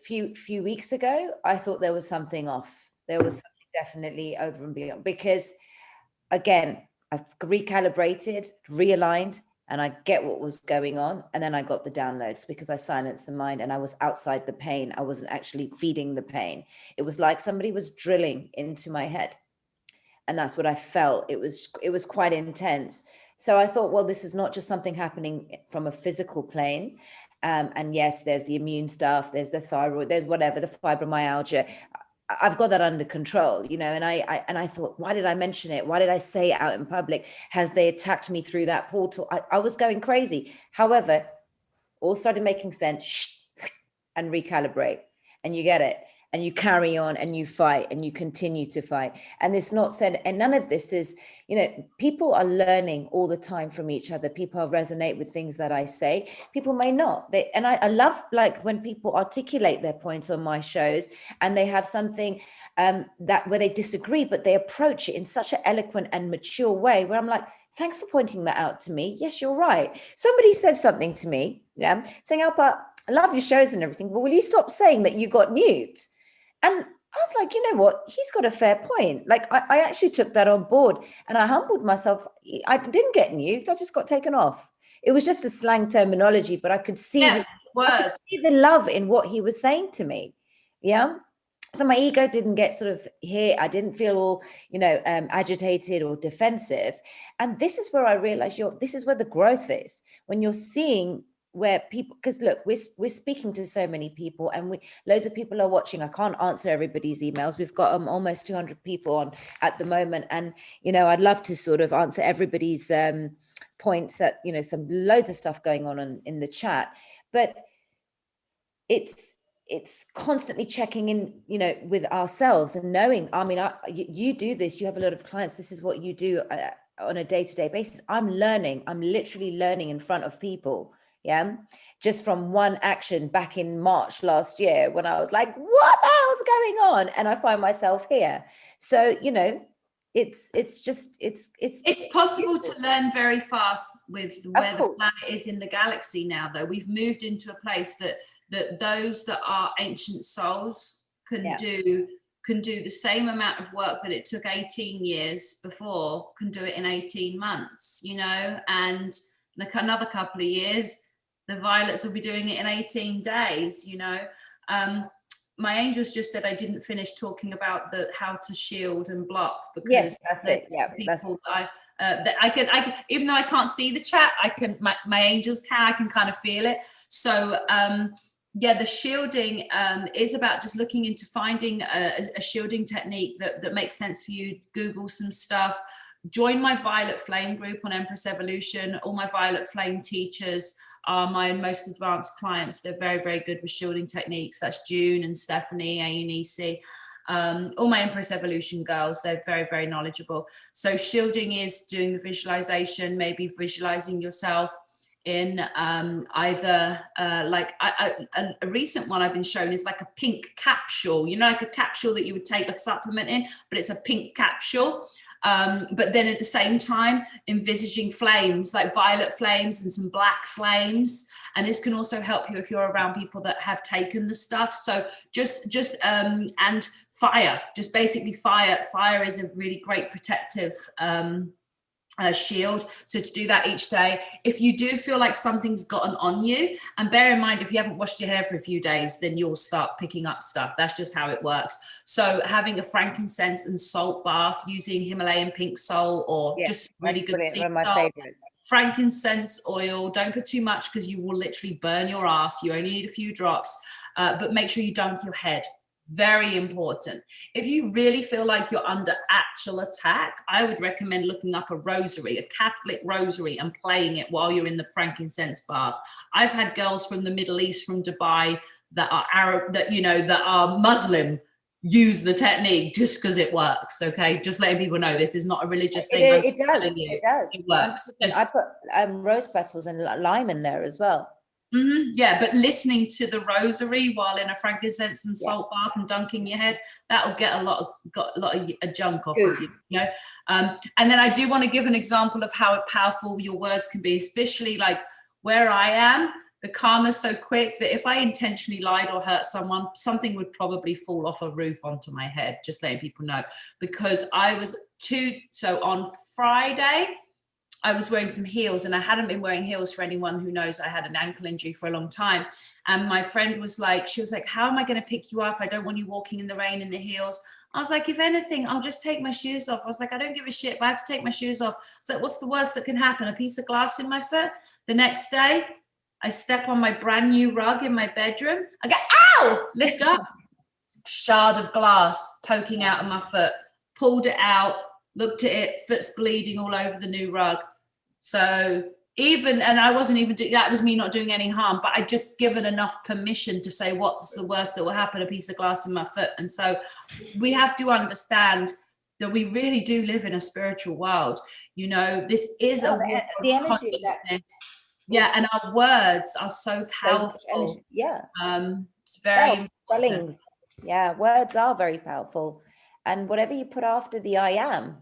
few weeks ago, I thought there was something off. There was something definitely over and beyond, because again, I've recalibrated, realigned, and I get what was going on. And then I got the downloads, because I silenced the mind and I was outside the pain. I wasn't actually feeding the pain. It was like somebody was drilling into my head. And that's what I felt. It was quite intense. So I thought, well, this is not just something happening from a physical plane. And yes, there's the immune stuff, there's the thyroid, there's whatever, the fibromyalgia. I've got that under control, and I thought, why did I mention it? Why did I say it out in public? Has they attacked me through that portal? I was going crazy. However, all started making sense, and recalibrate, and you get it. And you carry on and you fight and you continue to fight. And it's not said, and none of this is, people are learning all the time from each other. People resonate with things that I say. People may not. And I love, like, when people articulate their points on my shows and they have something that where they disagree, but they approach it in such an eloquent and mature way, where I'm like, thanks for pointing that out to me. Yes, you're right. Somebody said something to me, saying, Alpa, I love your shows and everything, but will you stop saying that you got nuked? And I was like, you know what? He's got a fair point. Like, I actually took that on board, and I humbled myself. I didn't get nuked. I just got taken off. It was just the slang terminology, but I could see, I could see the love in what he was saying to me. Yeah. So my ego didn't get sort of here. I didn't feel all, agitated or defensive. And this is where I realized this is where the growth is. When you're seeing where people, because look, we're speaking to so many people, and loads of people are watching. I can't answer everybody's emails. We've got almost 200 people on at the moment. And, I'd love to sort of answer everybody's points that, some loads of stuff going on in the chat, but it's constantly checking in, with ourselves and knowing, you do this, you have a lot of clients, this is what you do on a day-to-day basis. I'm literally learning in front of people. Yeah. Just from one action back in March last year, when I was like, what the hell's going on? And I find myself here. So, it's possible to learn very fast with where the planet is in the galaxy now, though. We've moved into a place that those that are ancient souls can do the same amount of work that it took 18 years before, can do it in 18 months, and like another couple of years, the violets will be doing it in 18 days, My angels just said I didn't finish talking about how to shield and block, because yes, that's it. Yeah, people that I can even though I can't see the chat, my angels I can kind of feel it. So the shielding is about just looking into finding a shielding technique that makes sense for you. Google some stuff. Join my Violet Flame group on Empress Evolution. All my Violet Flame teachers are my most advanced clients. They're very, very good with shielding techniques. That's June and Stephanie, Aunisi. All my Empress Evolution girls, they're very, very knowledgeable. So shielding is doing the visualization, maybe visualizing yourself in either a recent one I've been shown is like a pink capsule, like a capsule that you would take a supplement in, but it's a pink capsule. But then at the same time, envisaging flames, like violet flames and some black flames. And this can also help you if you're around people that have taken the stuff. So and fire, just basically fire. Fire is a really great protective shield. So to do that each day, if you do feel like something's gotten on you, and bear in mind, if you haven't washed your hair for a few days, then you'll start picking up stuff. That's just how it works. So having a frankincense and salt bath using Himalayan pink salt, or just really good sea one of my salt, favorites. frankincense oil. Don't put too much because you will literally burn your ass. You only need a few drops, but make sure you dunk your head. Very important. If you really feel like you're under actual attack, I would recommend looking up a rosary, a Catholic rosary, and playing it while you're in the frankincense bath. I've had girls from the Middle East, from Dubai, that are Arab, that are Muslim, use the technique just because it works. Okay, just letting people know this is not a religious thing. It does. It works. I put rose petals and lime in there as well. Mm-hmm. Yeah, but listening to the rosary while in a frankincense and salt bath and dunking your head, that'll get a lot of junk off of you, And then I do want to give an example of how powerful your words can be, especially like where I am. The karma's so quick that if I intentionally lied or hurt someone, something would probably fall off a roof onto my head, just letting people know. Because so on Friday, I was wearing some heels, and I hadn't been wearing heels, for anyone who knows. I had an ankle injury for a long time. And my friend was like, how am I going to pick you up? I don't want you walking in the rain in the heels. I was like, if anything, I'll just take my shoes off. I was like, I don't give a shit if I have to take my shoes off. So what's the worst that can happen? A piece of glass in my foot? The next day, I step on my brand new rug in my bedroom. I go, ow, lift up, shard of glass poking out of my foot, pulled it out, looked at it, foot's bleeding all over the new rug. So and I wasn't even doing, that was me not doing any harm, but I just given enough permission to say, what's the worst that will happen? A piece of glass in my foot. And so we have to understand that we really do live in a spiritual world. This is a the energy consciousness. And our words are so powerful. It's very spellings. Yeah, words are very powerful. And whatever you put after the I am,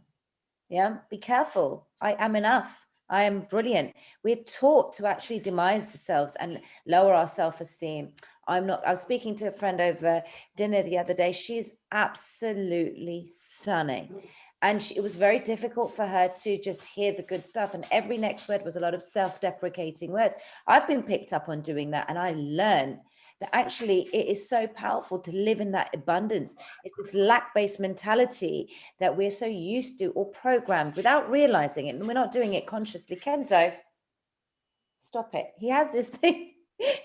be careful. I am enough. I am brilliant. We're taught to actually demise ourselves and lower our self-esteem. I was speaking to a friend over dinner the other day. She's absolutely stunning. And it was very difficult for her to just hear the good stuff. And every next word was a lot of self-deprecating words. I've been picked up on doing that. And I learned that actually it is so powerful to live in that abundance. It's this lack-based mentality that we're so used to or programmed without realizing it, and we're not doing it consciously. Kenzo, stop it. He has this thing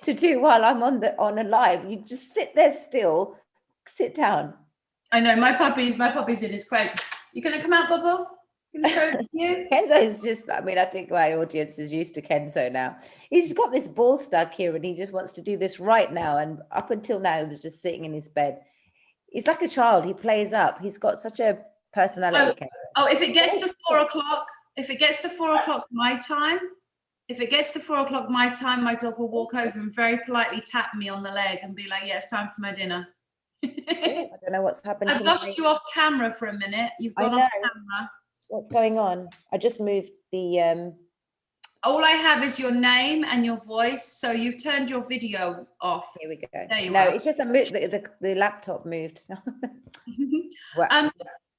to do while I'm on a live. You just sit there still, sit down. I know, my puppy's in his crate. You gonna come out, Bubble? Kenzo is just, I mean, I think my audience is used to Kenzo now. He's got this ball stuck here and he just wants to do this right now. And up until now, he was just sitting in his bed. He's like a child. He plays up. He's got such a personality. If it gets to 4 o'clock, if it gets to 4 o'clock my time, my dog will walk over and very politely tap me on the leg and be like, yeah, it's time for my dinner. I don't know what's happened. I've lost you off camera for a minute. You've gone off camera. What's going on? I just moved the all I have is your name and your voice, so you've turned your video off. Here we go. There you are. It's just the laptop moved.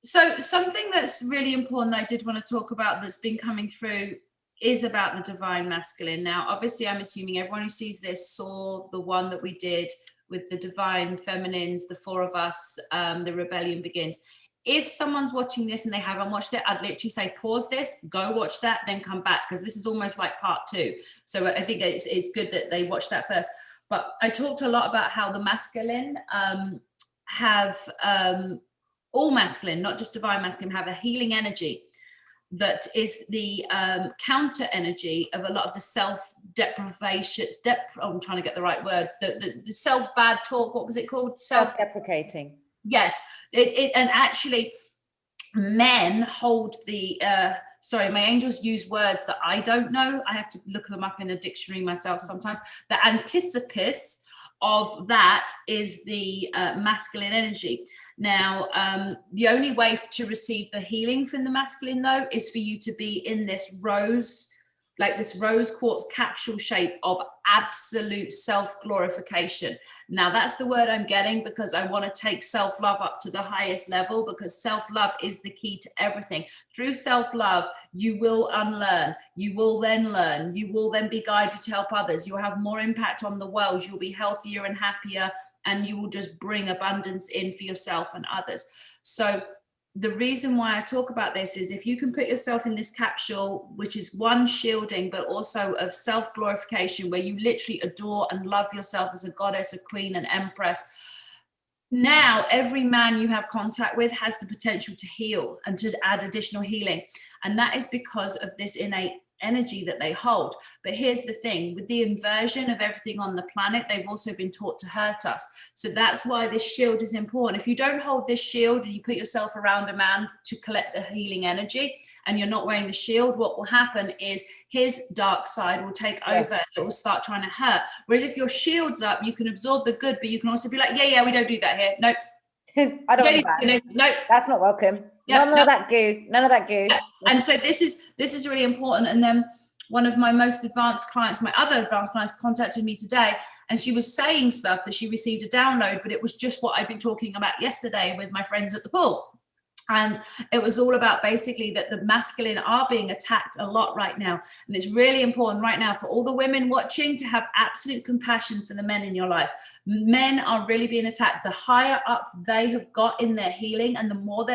So something that's really important that I did want to talk about that's been coming through is about the divine masculine. Now, obviously, I'm assuming everyone who sees this saw the one that we did with the divine feminines, the 4 of us, the rebellion begins. If someone's watching this and they haven't watched it, I'd literally say pause this, go watch that, then come back, because this is almost like part 2. So I think it's good that they watch that first. But I talked a lot about how the masculine have all masculine, not just divine masculine, have a healing energy that is the counter energy of a lot of the self-deprivation, I'm trying to get the right word, the self-bad talk, what was it called? Self-deprecating. Yes, and actually men hold the, sorry, my angels use words that I don't know. I have to look them up in a dictionary myself sometimes. The anticipus of that is the masculine energy. Now, the only way to receive the healing from the masculine, though, is for you to be in this rose quartz capsule shape of absolute self-glorification. Now, that's the word I'm getting because I want to take self-love up to the highest level, because self-love is the key to everything. Through self-love, you will unlearn, you will then learn, you will then be guided to help others, you'll have more impact on the world, you'll be healthier and happier, and you will just bring abundance in for yourself and others. So the reason why I talk about this is if you can put yourself in this capsule, which is one shielding, but also of self-glorification, where you literally adore and love yourself as a goddess, a queen, an empress. Now, every man you have contact with has the potential to heal and to add additional healing. And that is because of this innate energy that they hold. But here's the thing, with the inversion of everything on the planet, they've also been taught to hurt us. So that's why this shield is important. If you don't hold this shield and you put yourself around a man to collect the healing energy and you're not wearing the shield, what will happen is his dark side will take over and it will start trying to hurt. Whereas if your shield's up, you can absorb the good, but you can also be like, yeah, we don't do that here. Nope. I don't want that. Nope. That's not welcome. None of that goo. None of that goo. Yeah. And so this is really important. And then one of my most advanced clients, my other advanced clients, contacted me today, and she was saying stuff that she received a download, but it was just what I've been talking about yesterday with my friends at the pool. And it was all about basically that the masculine are being attacked a lot right now. And it's really important right now for all the women watching to have absolute compassion for the men in your life. Men are really being attacked. The higher up they have got in their healing and the more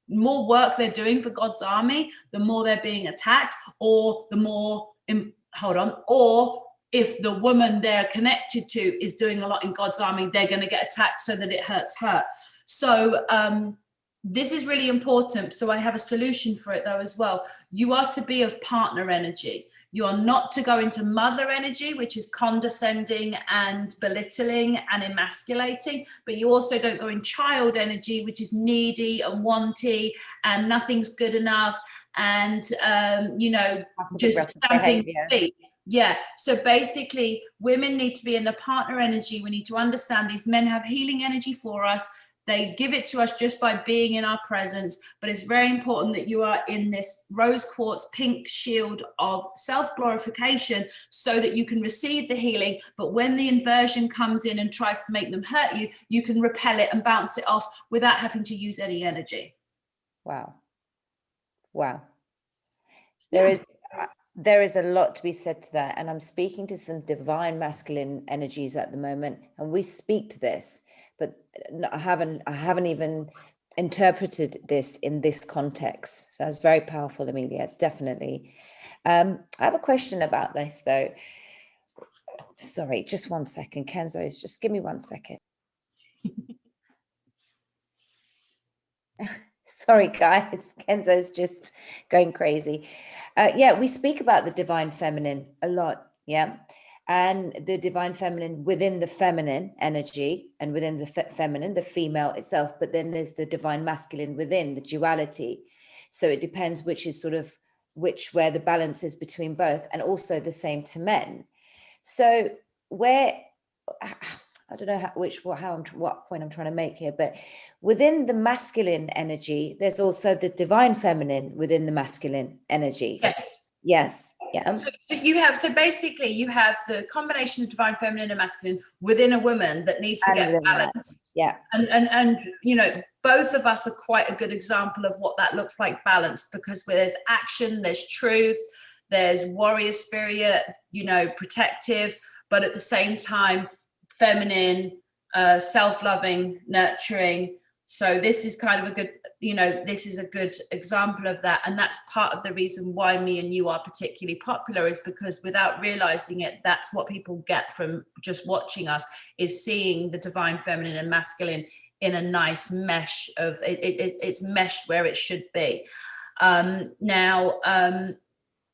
more work they're doing for God's army, the more they're being attacked, or the more, or if the woman they're connected to is doing a lot in God's army, they're going to get attacked so that it hurts her. So, this is really important. So I have a solution for it though as well. You are to be of partner energy. You are not to go into mother energy, which is condescending and belittling and emasculating, but you also don't go in child energy, which is needy and wanty and nothing's good enough and, just stamping feet. Yeah. So basically women need to be in the partner energy. We need to understand these men have healing energy for us. They give it to us just by being in our presence, but it's very important that you are in this rose quartz pink shield of self-glorification so that you can receive the healing. But when the inversion comes in and tries to make them hurt you, you can repel it and bounce it off without having to use any energy. Wow. There is, There is a lot to be said to that. And I'm speaking to some divine masculine energies at the moment, and we speak to this, but I haven't even interpreted this in this context. So that's very powerful, Amelia, definitely. I have a question about this though. Sorry, just 1 second. Kenzo's, just give me 1 second. Sorry, guys. Kenzo's just going crazy. Yeah, we speak about the divine feminine a lot. Yeah. And the divine feminine within the feminine energy, and within the feminine, the female itself. But then there's the divine masculine within, the duality. So it depends which is sort of where the balance is between both, and also the same to men. So where, I don't know what point I'm trying to make here, but within the masculine energy, there's also the divine feminine within the masculine energy. Yes. Yes. Yeah. So basically you have the combination of divine feminine and masculine within a woman that needs to get balanced. Yeah. And you know, both of us are quite a good example of what that looks like, balanced, because where there's action, there's truth, there's warrior spirit, you know, protective, but at the same time, feminine, self-loving, nurturing. So this is kind of a good, you know, this is a good example of that. And that's part of the reason why me and you are particularly popular, is because without realizing it, that's what people get from just watching us, is seeing the divine feminine and masculine in a nice mesh of it's meshed where it should be. Now,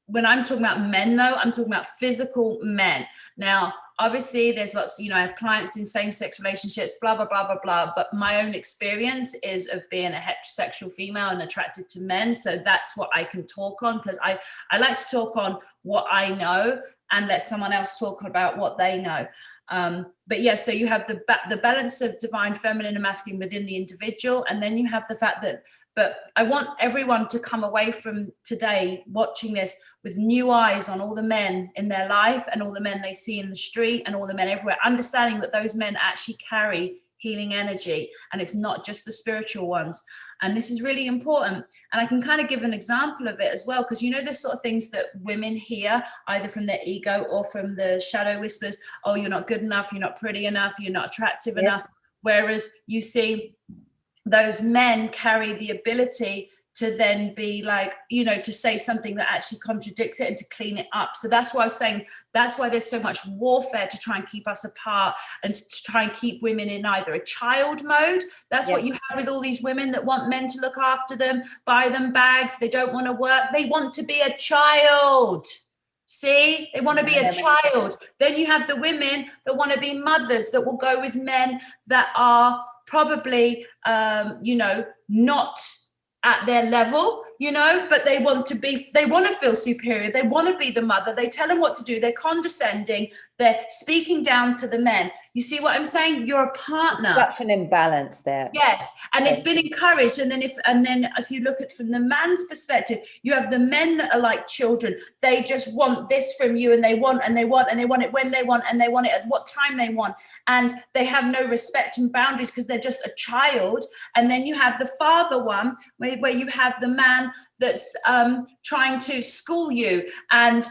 when I'm talking about men, though, I'm talking about physical men. Now, obviously, there's lots, you know, I have clients in same-sex relationships, blah, blah, blah, blah, blah. But my own experience is of being a heterosexual female and attracted to men. So that's what I can talk on, because I like to talk on what I know and let someone else talk about what they know. But yeah, so you have the balance of divine feminine and masculine within the individual. And then you have the fact that, but I want everyone to come away from today watching this with new eyes on all the men in their life and all the men they see in the street and all the men everywhere, understanding that those men actually carry healing energy, and it's not just the spiritual ones. And this is really important. And I can kind of give an example of it as well, because you know the sort of things that women hear either from their ego or from the shadow whispers. Oh, you're not good enough, you're not pretty enough, you're not attractive enough. Whereas you see those men carry the ability to then be like, you know, to say something that actually contradicts it and to clean it up. So that's why I was saying, that's why there's so much warfare to try and keep us apart and to try and keep women in either a child mode. That's what you have with all these women that want men to look after them, buy them bags. They don't want to work. They want to be a child. See, they want to be a child. Then you have the women that want to be mothers, that will go with men that are probably, you know, not at their level, you know, but they want to feel superior. They want to be the mother. They tell them what to do. They're condescending. They're speaking down to the men. You see what I'm saying? You're a partner. Such an imbalance there. Yes, and it's been encouraged. And then if you look at it from the man's perspective, you have the men that are like children. They just want this from you, and they want it when they want, and they want it at what time they want, and they have no respect and boundaries because they're just a child. And then you have the father one, where you have the man that's trying to school you and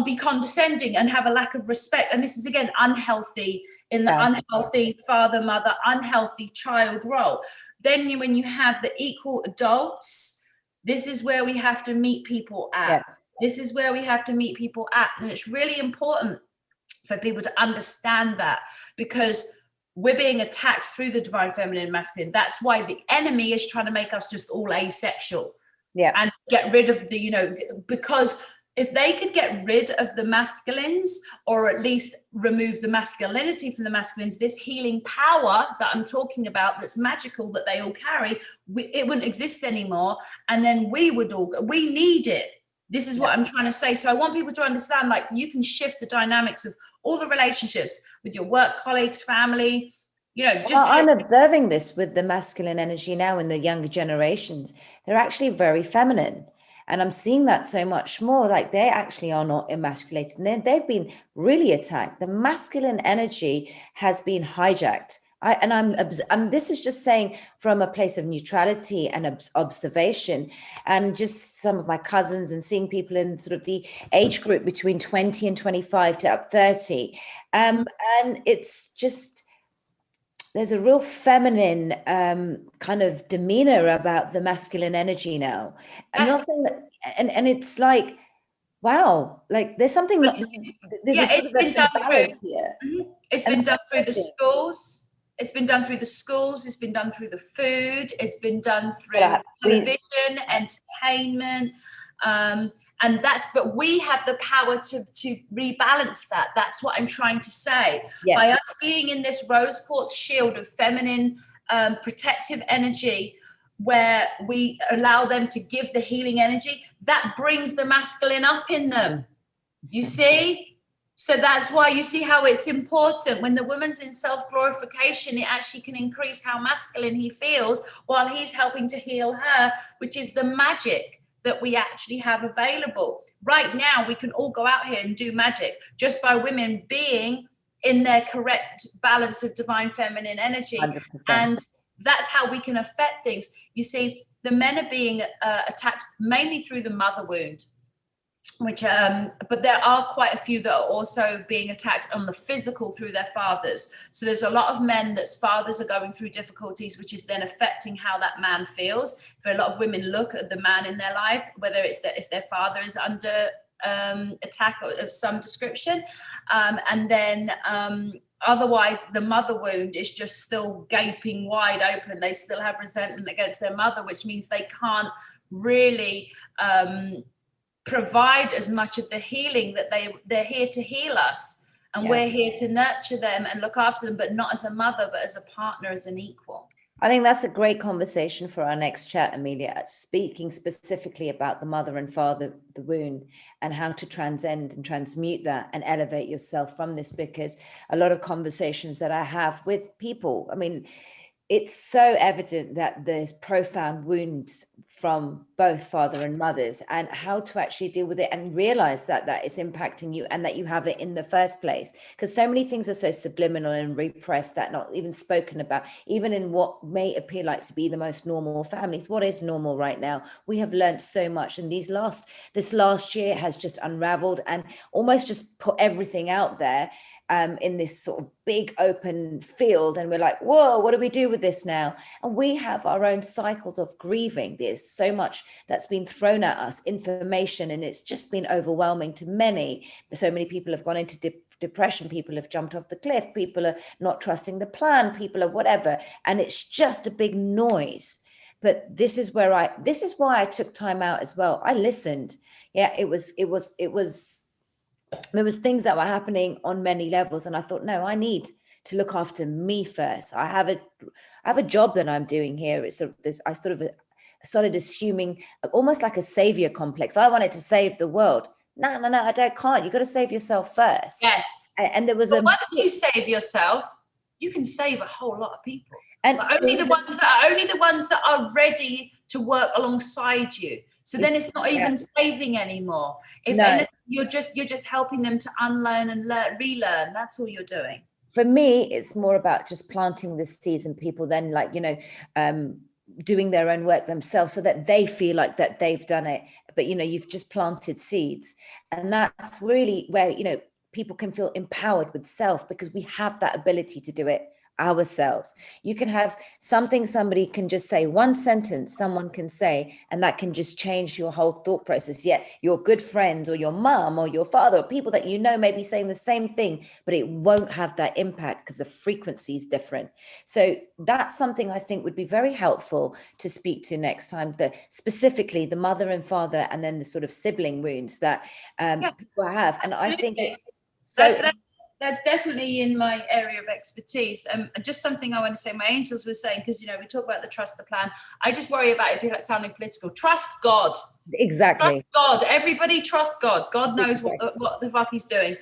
be condescending and have a lack of respect. And this is again unhealthy, in the unhealthy father, mother, unhealthy child role. Then when you have the equal adults, this is where we have to meet people at. This is where we have to meet people at. And it's really important for people to understand that, because we're being attacked through the divine feminine and masculine. That's why the enemy is trying to make us just all asexual. And get rid of the, you know, because if they could get rid of the masculines, or at least remove the masculinity from the masculines, this healing power that I'm talking about, that's magical, that they all carry, it wouldn't exist anymore. And then we need it. This is what I'm trying to say. So I want people to understand, like, you can shift the dynamics of all the relationships with your work colleagues, family, you know, just I'm observing this with the masculine energy now in the younger generations. They're actually very feminine. And I'm seeing that so much more, like they actually are not emasculated. And they've been really attacked. The masculine energy has been hijacked This is just saying from a place of neutrality and observation, and just some of my cousins and seeing people in sort of the age group between 20 and 25 to up 30. And it's just, there's a real feminine kind of demeanor about the masculine energy now. I'm not saying that, and it's like, wow, like there's something, there's a sort of a balance here. It's been done through the schools. It's been done through the schools. It's been done through the food. It's been done through television, entertainment. And but we have the power to rebalance that. That's what I'm trying to say. Yes. By us being in this rose quartz shield of feminine protective energy, where we allow them to give the healing energy, that brings the masculine up in them. You see? So that's why you see how it's important. When the woman's in self-glorification, it actually can increase how masculine he feels while he's helping to heal her, which is the magic that we actually have available. Right now, we can all go out here and do magic just by women being in their correct balance of divine feminine energy. 100%. And that's how we can affect things. You see, the men are being attacked mainly through the mother wound, which but there are quite a few that are also being attacked on the physical through their fathers. So there's a lot of men that's fathers are going through difficulties, which is then affecting how that man feels. For a lot of women look at the man in their life, whether it's that if their father is under attack of some description, and then otherwise the mother wound is just still gaping wide open. They still have resentment against their mother, which means they can't really provide as much of the healing that they're here to heal us, and we're here to nurture them and look after them, but not as a mother, but as a partner, as an equal. I think that's a great conversation for our next chat, Amelia, speaking specifically about the mother and father, the wound, and how to transcend and transmute that and elevate yourself from this, because a lot of conversations that I have with people, I mean, it's so evident that there's profound wounds from both father and mothers, and how to actually deal with it and realize that that is impacting you and that you have it in the first place. Because so many things are so subliminal and repressed that not even spoken about, even in what may appear like to be the most normal families. What is normal right now? We have learned so much, and this last year has just unraveled and almost just put everything out there in this sort of big open field, and we're like, whoa, what do we do with this now? And we have our own cycles of grieving. There's so much that's been thrown at us, information, and it's just been overwhelming to many. So many people have gone into depression, people have jumped off the cliff, people are not trusting the plan, people are whatever, and it's just a big noise. But this is why I took time out as well. I listened. Yeah, there was things that were happening on many levels, and I thought, no, I need to look after me first. I have a job that I'm doing here. I started assuming almost like a savior complex. I wanted to save the world. No, I can't. You got to save yourself first. Yes. And there was once you save yourself, you can save a whole lot of people. And only the ones that are ready to work alongside you. So then it's not even saving anymore. If anything, you're just helping them to unlearn and relearn. That's all you're doing. For me, it's more about just planting the seeds, and people then, like, doing their own work themselves so that they feel like that they've done it. But you've just planted seeds, and that's really where people can feel empowered with self, because we have that ability to do it ourselves. You can have somebody can just say one sentence, someone can say, and that can just change your whole thought process. Yet your good friends or your mom or your father or people that may be saying the same thing, but it won't have that impact because the frequency is different. So that's something I think would be very helpful to speak to next time, specifically the mother and father, and then the sort of sibling wounds that people have. And I think it's that's definitely in my area of expertise. Just something I want to say, my angels were saying, because, we talk about the trust the plan. I just worry about it being like sounding political. Trust God. Exactly. Trust God. Everybody trust God. God knows what the fuck he's doing.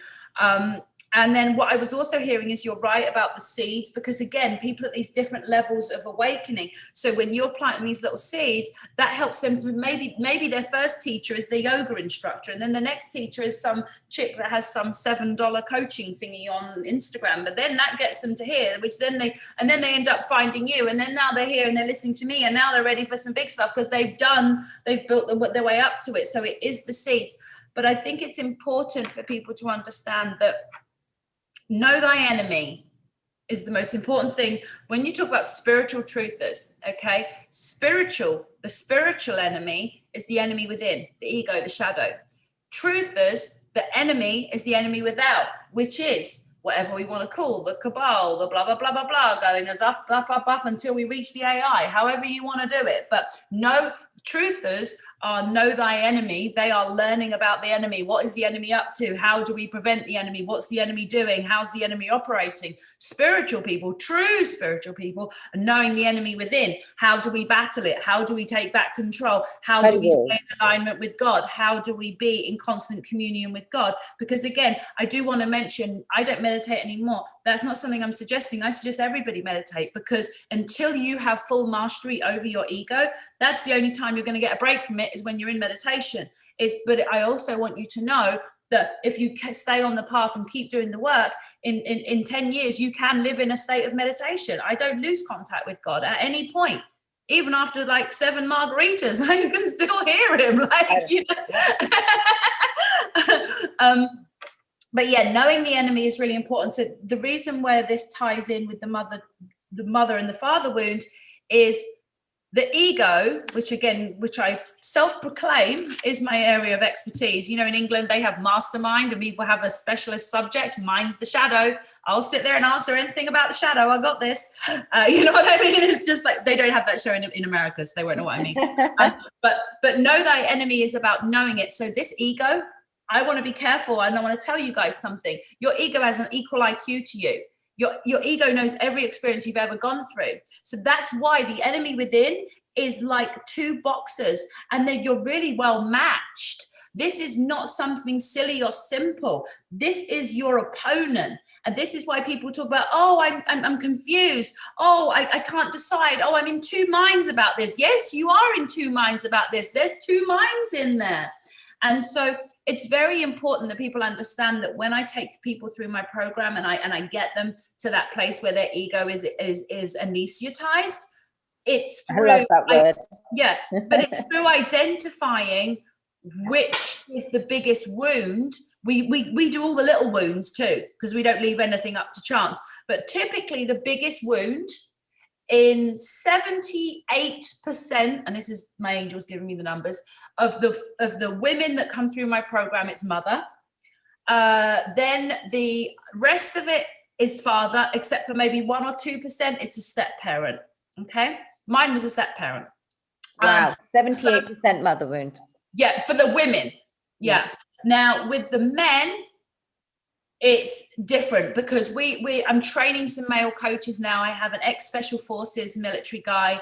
And then what I was also hearing is you're right about the seeds, because again, people at these different levels of awakening. So when you're planting these little seeds, that helps them to maybe their first teacher is the yoga instructor. And then the next teacher is some chick that has some $7 coaching thingy on Instagram. But then that gets them to here, which then they end up finding you. And then now they're here and they're listening to me. And now they're ready for some big stuff because they've built their way up to it. So it is the seeds. But I think it's important for people to understand that know thy enemy is the most important thing when you talk about spiritual truthers. Okay, the spiritual enemy is the enemy within, the ego, the shadow. Truthers, the enemy is the enemy without, which is whatever we want to call the cabal, the blah blah blah blah blah, going as up until we reach the AI, however you want to do it. But no, truthers are know thy enemy. They are learning about the enemy. What is the enemy up to? How do we prevent the enemy? What's the enemy doing? How's the enemy operating? Spiritual people, true spiritual people, are knowing the enemy within. How do we battle it? How do we take back control? How do we stay in alignment with God? How do we be in constant communion with God? Because again, I do want to mention, I don't meditate anymore. That's not something I'm suggesting. I suggest everybody meditate, because until you have full mastery over your ego, that's the only time you're going to get a break from it, is when you're in meditation. But I also want you to know that if you stay on the path and keep doing the work, in 10 years, you can live in a state of meditation. I don't lose contact with God at any point. Even after like 7 margaritas, you can still hear him. Like, you know. But yeah, knowing the enemy is really important. So the reason where this ties in with the mother and the father wound is the ego, which I self-proclaim is my area of expertise. You know, in England, they have mastermind and we will have a specialist subject. Mine's the shadow. I'll sit there and answer anything about the shadow. I got this. You know what I mean? It's just like, they don't have that show in America, so they won't know what I mean. But know thy enemy is about knowing it. So this ego, I want to be careful, and I want to tell you guys something. Your ego has an equal IQ to you. Your ego knows every experience you've ever gone through. So that's why the enemy within is like 2 boxers, and then you're really well matched. This is not something silly or simple. This is your opponent. And this is why people talk about, oh, I'm confused. Oh, I can't decide. Oh, I'm in 2 minds about this. Yes, you are in 2 minds about this. There's 2 minds in there. And so it's very important that people understand that when I take people through my program and I get them to that place where their ego is anesthetized, it's through, I love that word. Yeah, but it's through identifying which is the biggest wound. We do all the little wounds too, because we don't leave anything up to chance. But typically the biggest wound in 78%, and this is my angels giving me the numbers, of the women that come through my program, it's mother. Then the rest of it is father, except for maybe 1 or 2%, it's a step parent. Okay, mine was a step parent. Wow, 78% mother wound. Yeah, for the women. Yeah. Now with the men, it's different, because I'm training some male coaches now. I have an ex-special forces military guy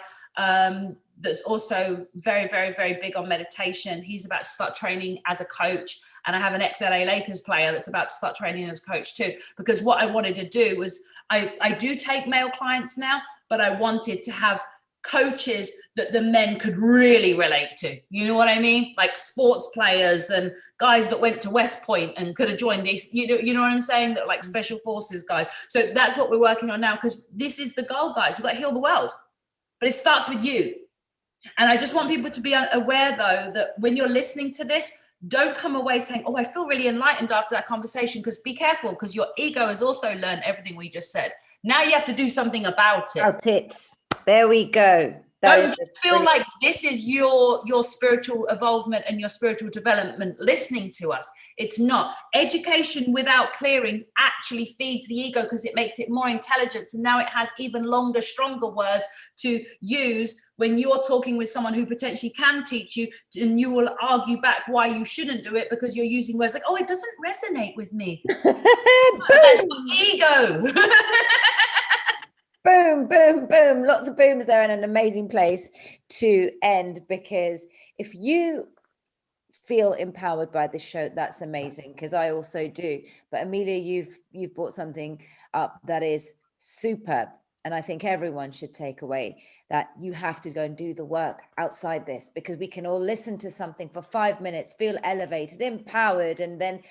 that's also very, very, very big on meditation. He's about to start training as a coach. And I have an ex-LA Lakers player that's about to start training as a coach too. Because what I wanted to do was, I do take male clients now, but I wanted to have coaches that the men could really relate to. You know what I mean? Like sports players and guys that went to West Point and could have joined this, you know what I'm saying? That like special forces guys. So that's what we're working on now, because this is the goal, guys. We've got to heal the world, but it starts with you. And I just want people to be aware though, that when you're listening to this, don't come away saying, oh, I feel really enlightened after that conversation, because be careful, because your ego has also learned everything we just said. Now you have to do something about it. There we go. Don't feel like this is your spiritual evolvement and your spiritual development listening to us. It's not. Education without clearing actually feeds the ego, because it makes it more intelligence. And now it has even longer, stronger words to use when you're talking with someone who potentially can teach you, and you will argue back why you shouldn't do it, because you're using words like, oh, it doesn't resonate with me. That's ego. Boom, boom, boom. Lots of booms there, and an amazing place to end, because if you feel empowered by this show, that's amazing, because I also do. But Amelia, you've brought something up that is superb. And I think everyone should take away that you have to go and do the work outside this, because we can all listen to something for 5 minutes, feel elevated, empowered, and then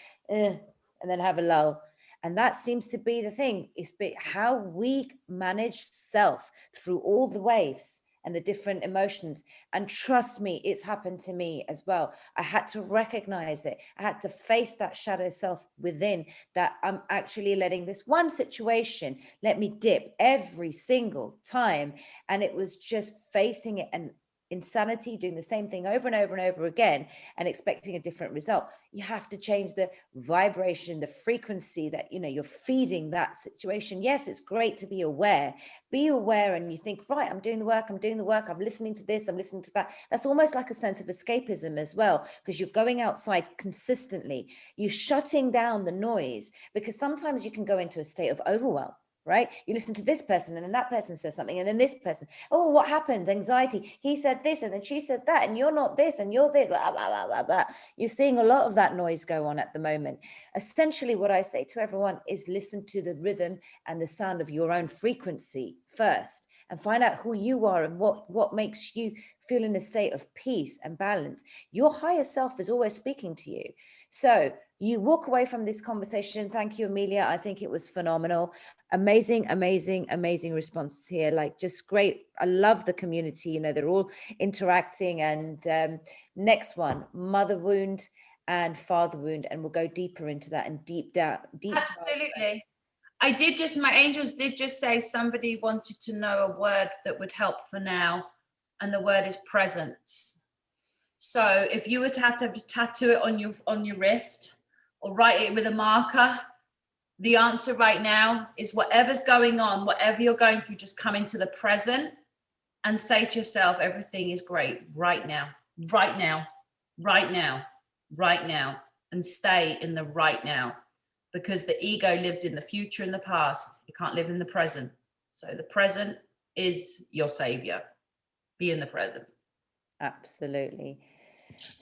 have a lull. And that seems to be the thing, is how we manage self through all the waves and the different emotions. And trust me, it's happened to me as well. I had to recognize it. I had to face that shadow self within, that I'm actually letting this one situation let me dip every single time. And it was just facing it and insanity, doing the same thing over and over and over again and expecting a different result. You have to change the vibration, the frequency that, you know, you're feeding that situation. Yes, it's great to be aware. Be aware, and you think, right, I'm doing the work, I'm listening to this, I'm listening to that. That's almost like a sense of escapism as well, because you're going outside consistently. You're shutting down the noise, because sometimes you can go into a state of overwhelm. Right? You listen to this person, and then that person says something, and then this person, oh, what happened? Anxiety. He said this, and then she said that, and you're not this, and you're this, blah, blah, blah, blah, blah. You're seeing a lot of that noise go on at the moment. Essentially, what I say to everyone is listen to the rhythm and the sound of your own frequency first, and find out who you are and what makes you feel in a state of peace and balance. Your higher self is always speaking to you. So you walk away from this conversation. Thank you, Amelia. I think it was phenomenal. Amazing, amazing, amazing responses here. Like, just great. I love the community. You know, they're all interacting. And next one, mother wound and father wound. And we'll go deeper into that and deep down. Absolutely. My angels did just say somebody wanted to know a word that would help for now. And the word is presence. So if you were to have to tattoo it on your wrist or write it with a marker, the answer right now is whatever's going on, whatever you're going through, just come into the present and say to yourself, everything is great right now, right now, right now, right now, and stay in the right now, because the ego lives in the future and the past. You can't live in the present. So the present is your savior. Be in the present. Absolutely.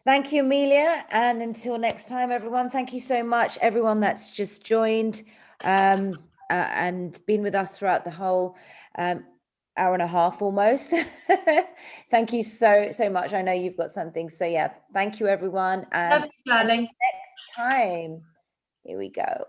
Thank you, Amelia. And until next time, everyone, thank you so much. Everyone that's just joined and been with us throughout the whole hour and a half almost. Thank you so much. I know you've got something. So yeah, thank you, everyone. And Love you, darling. next time, here we go.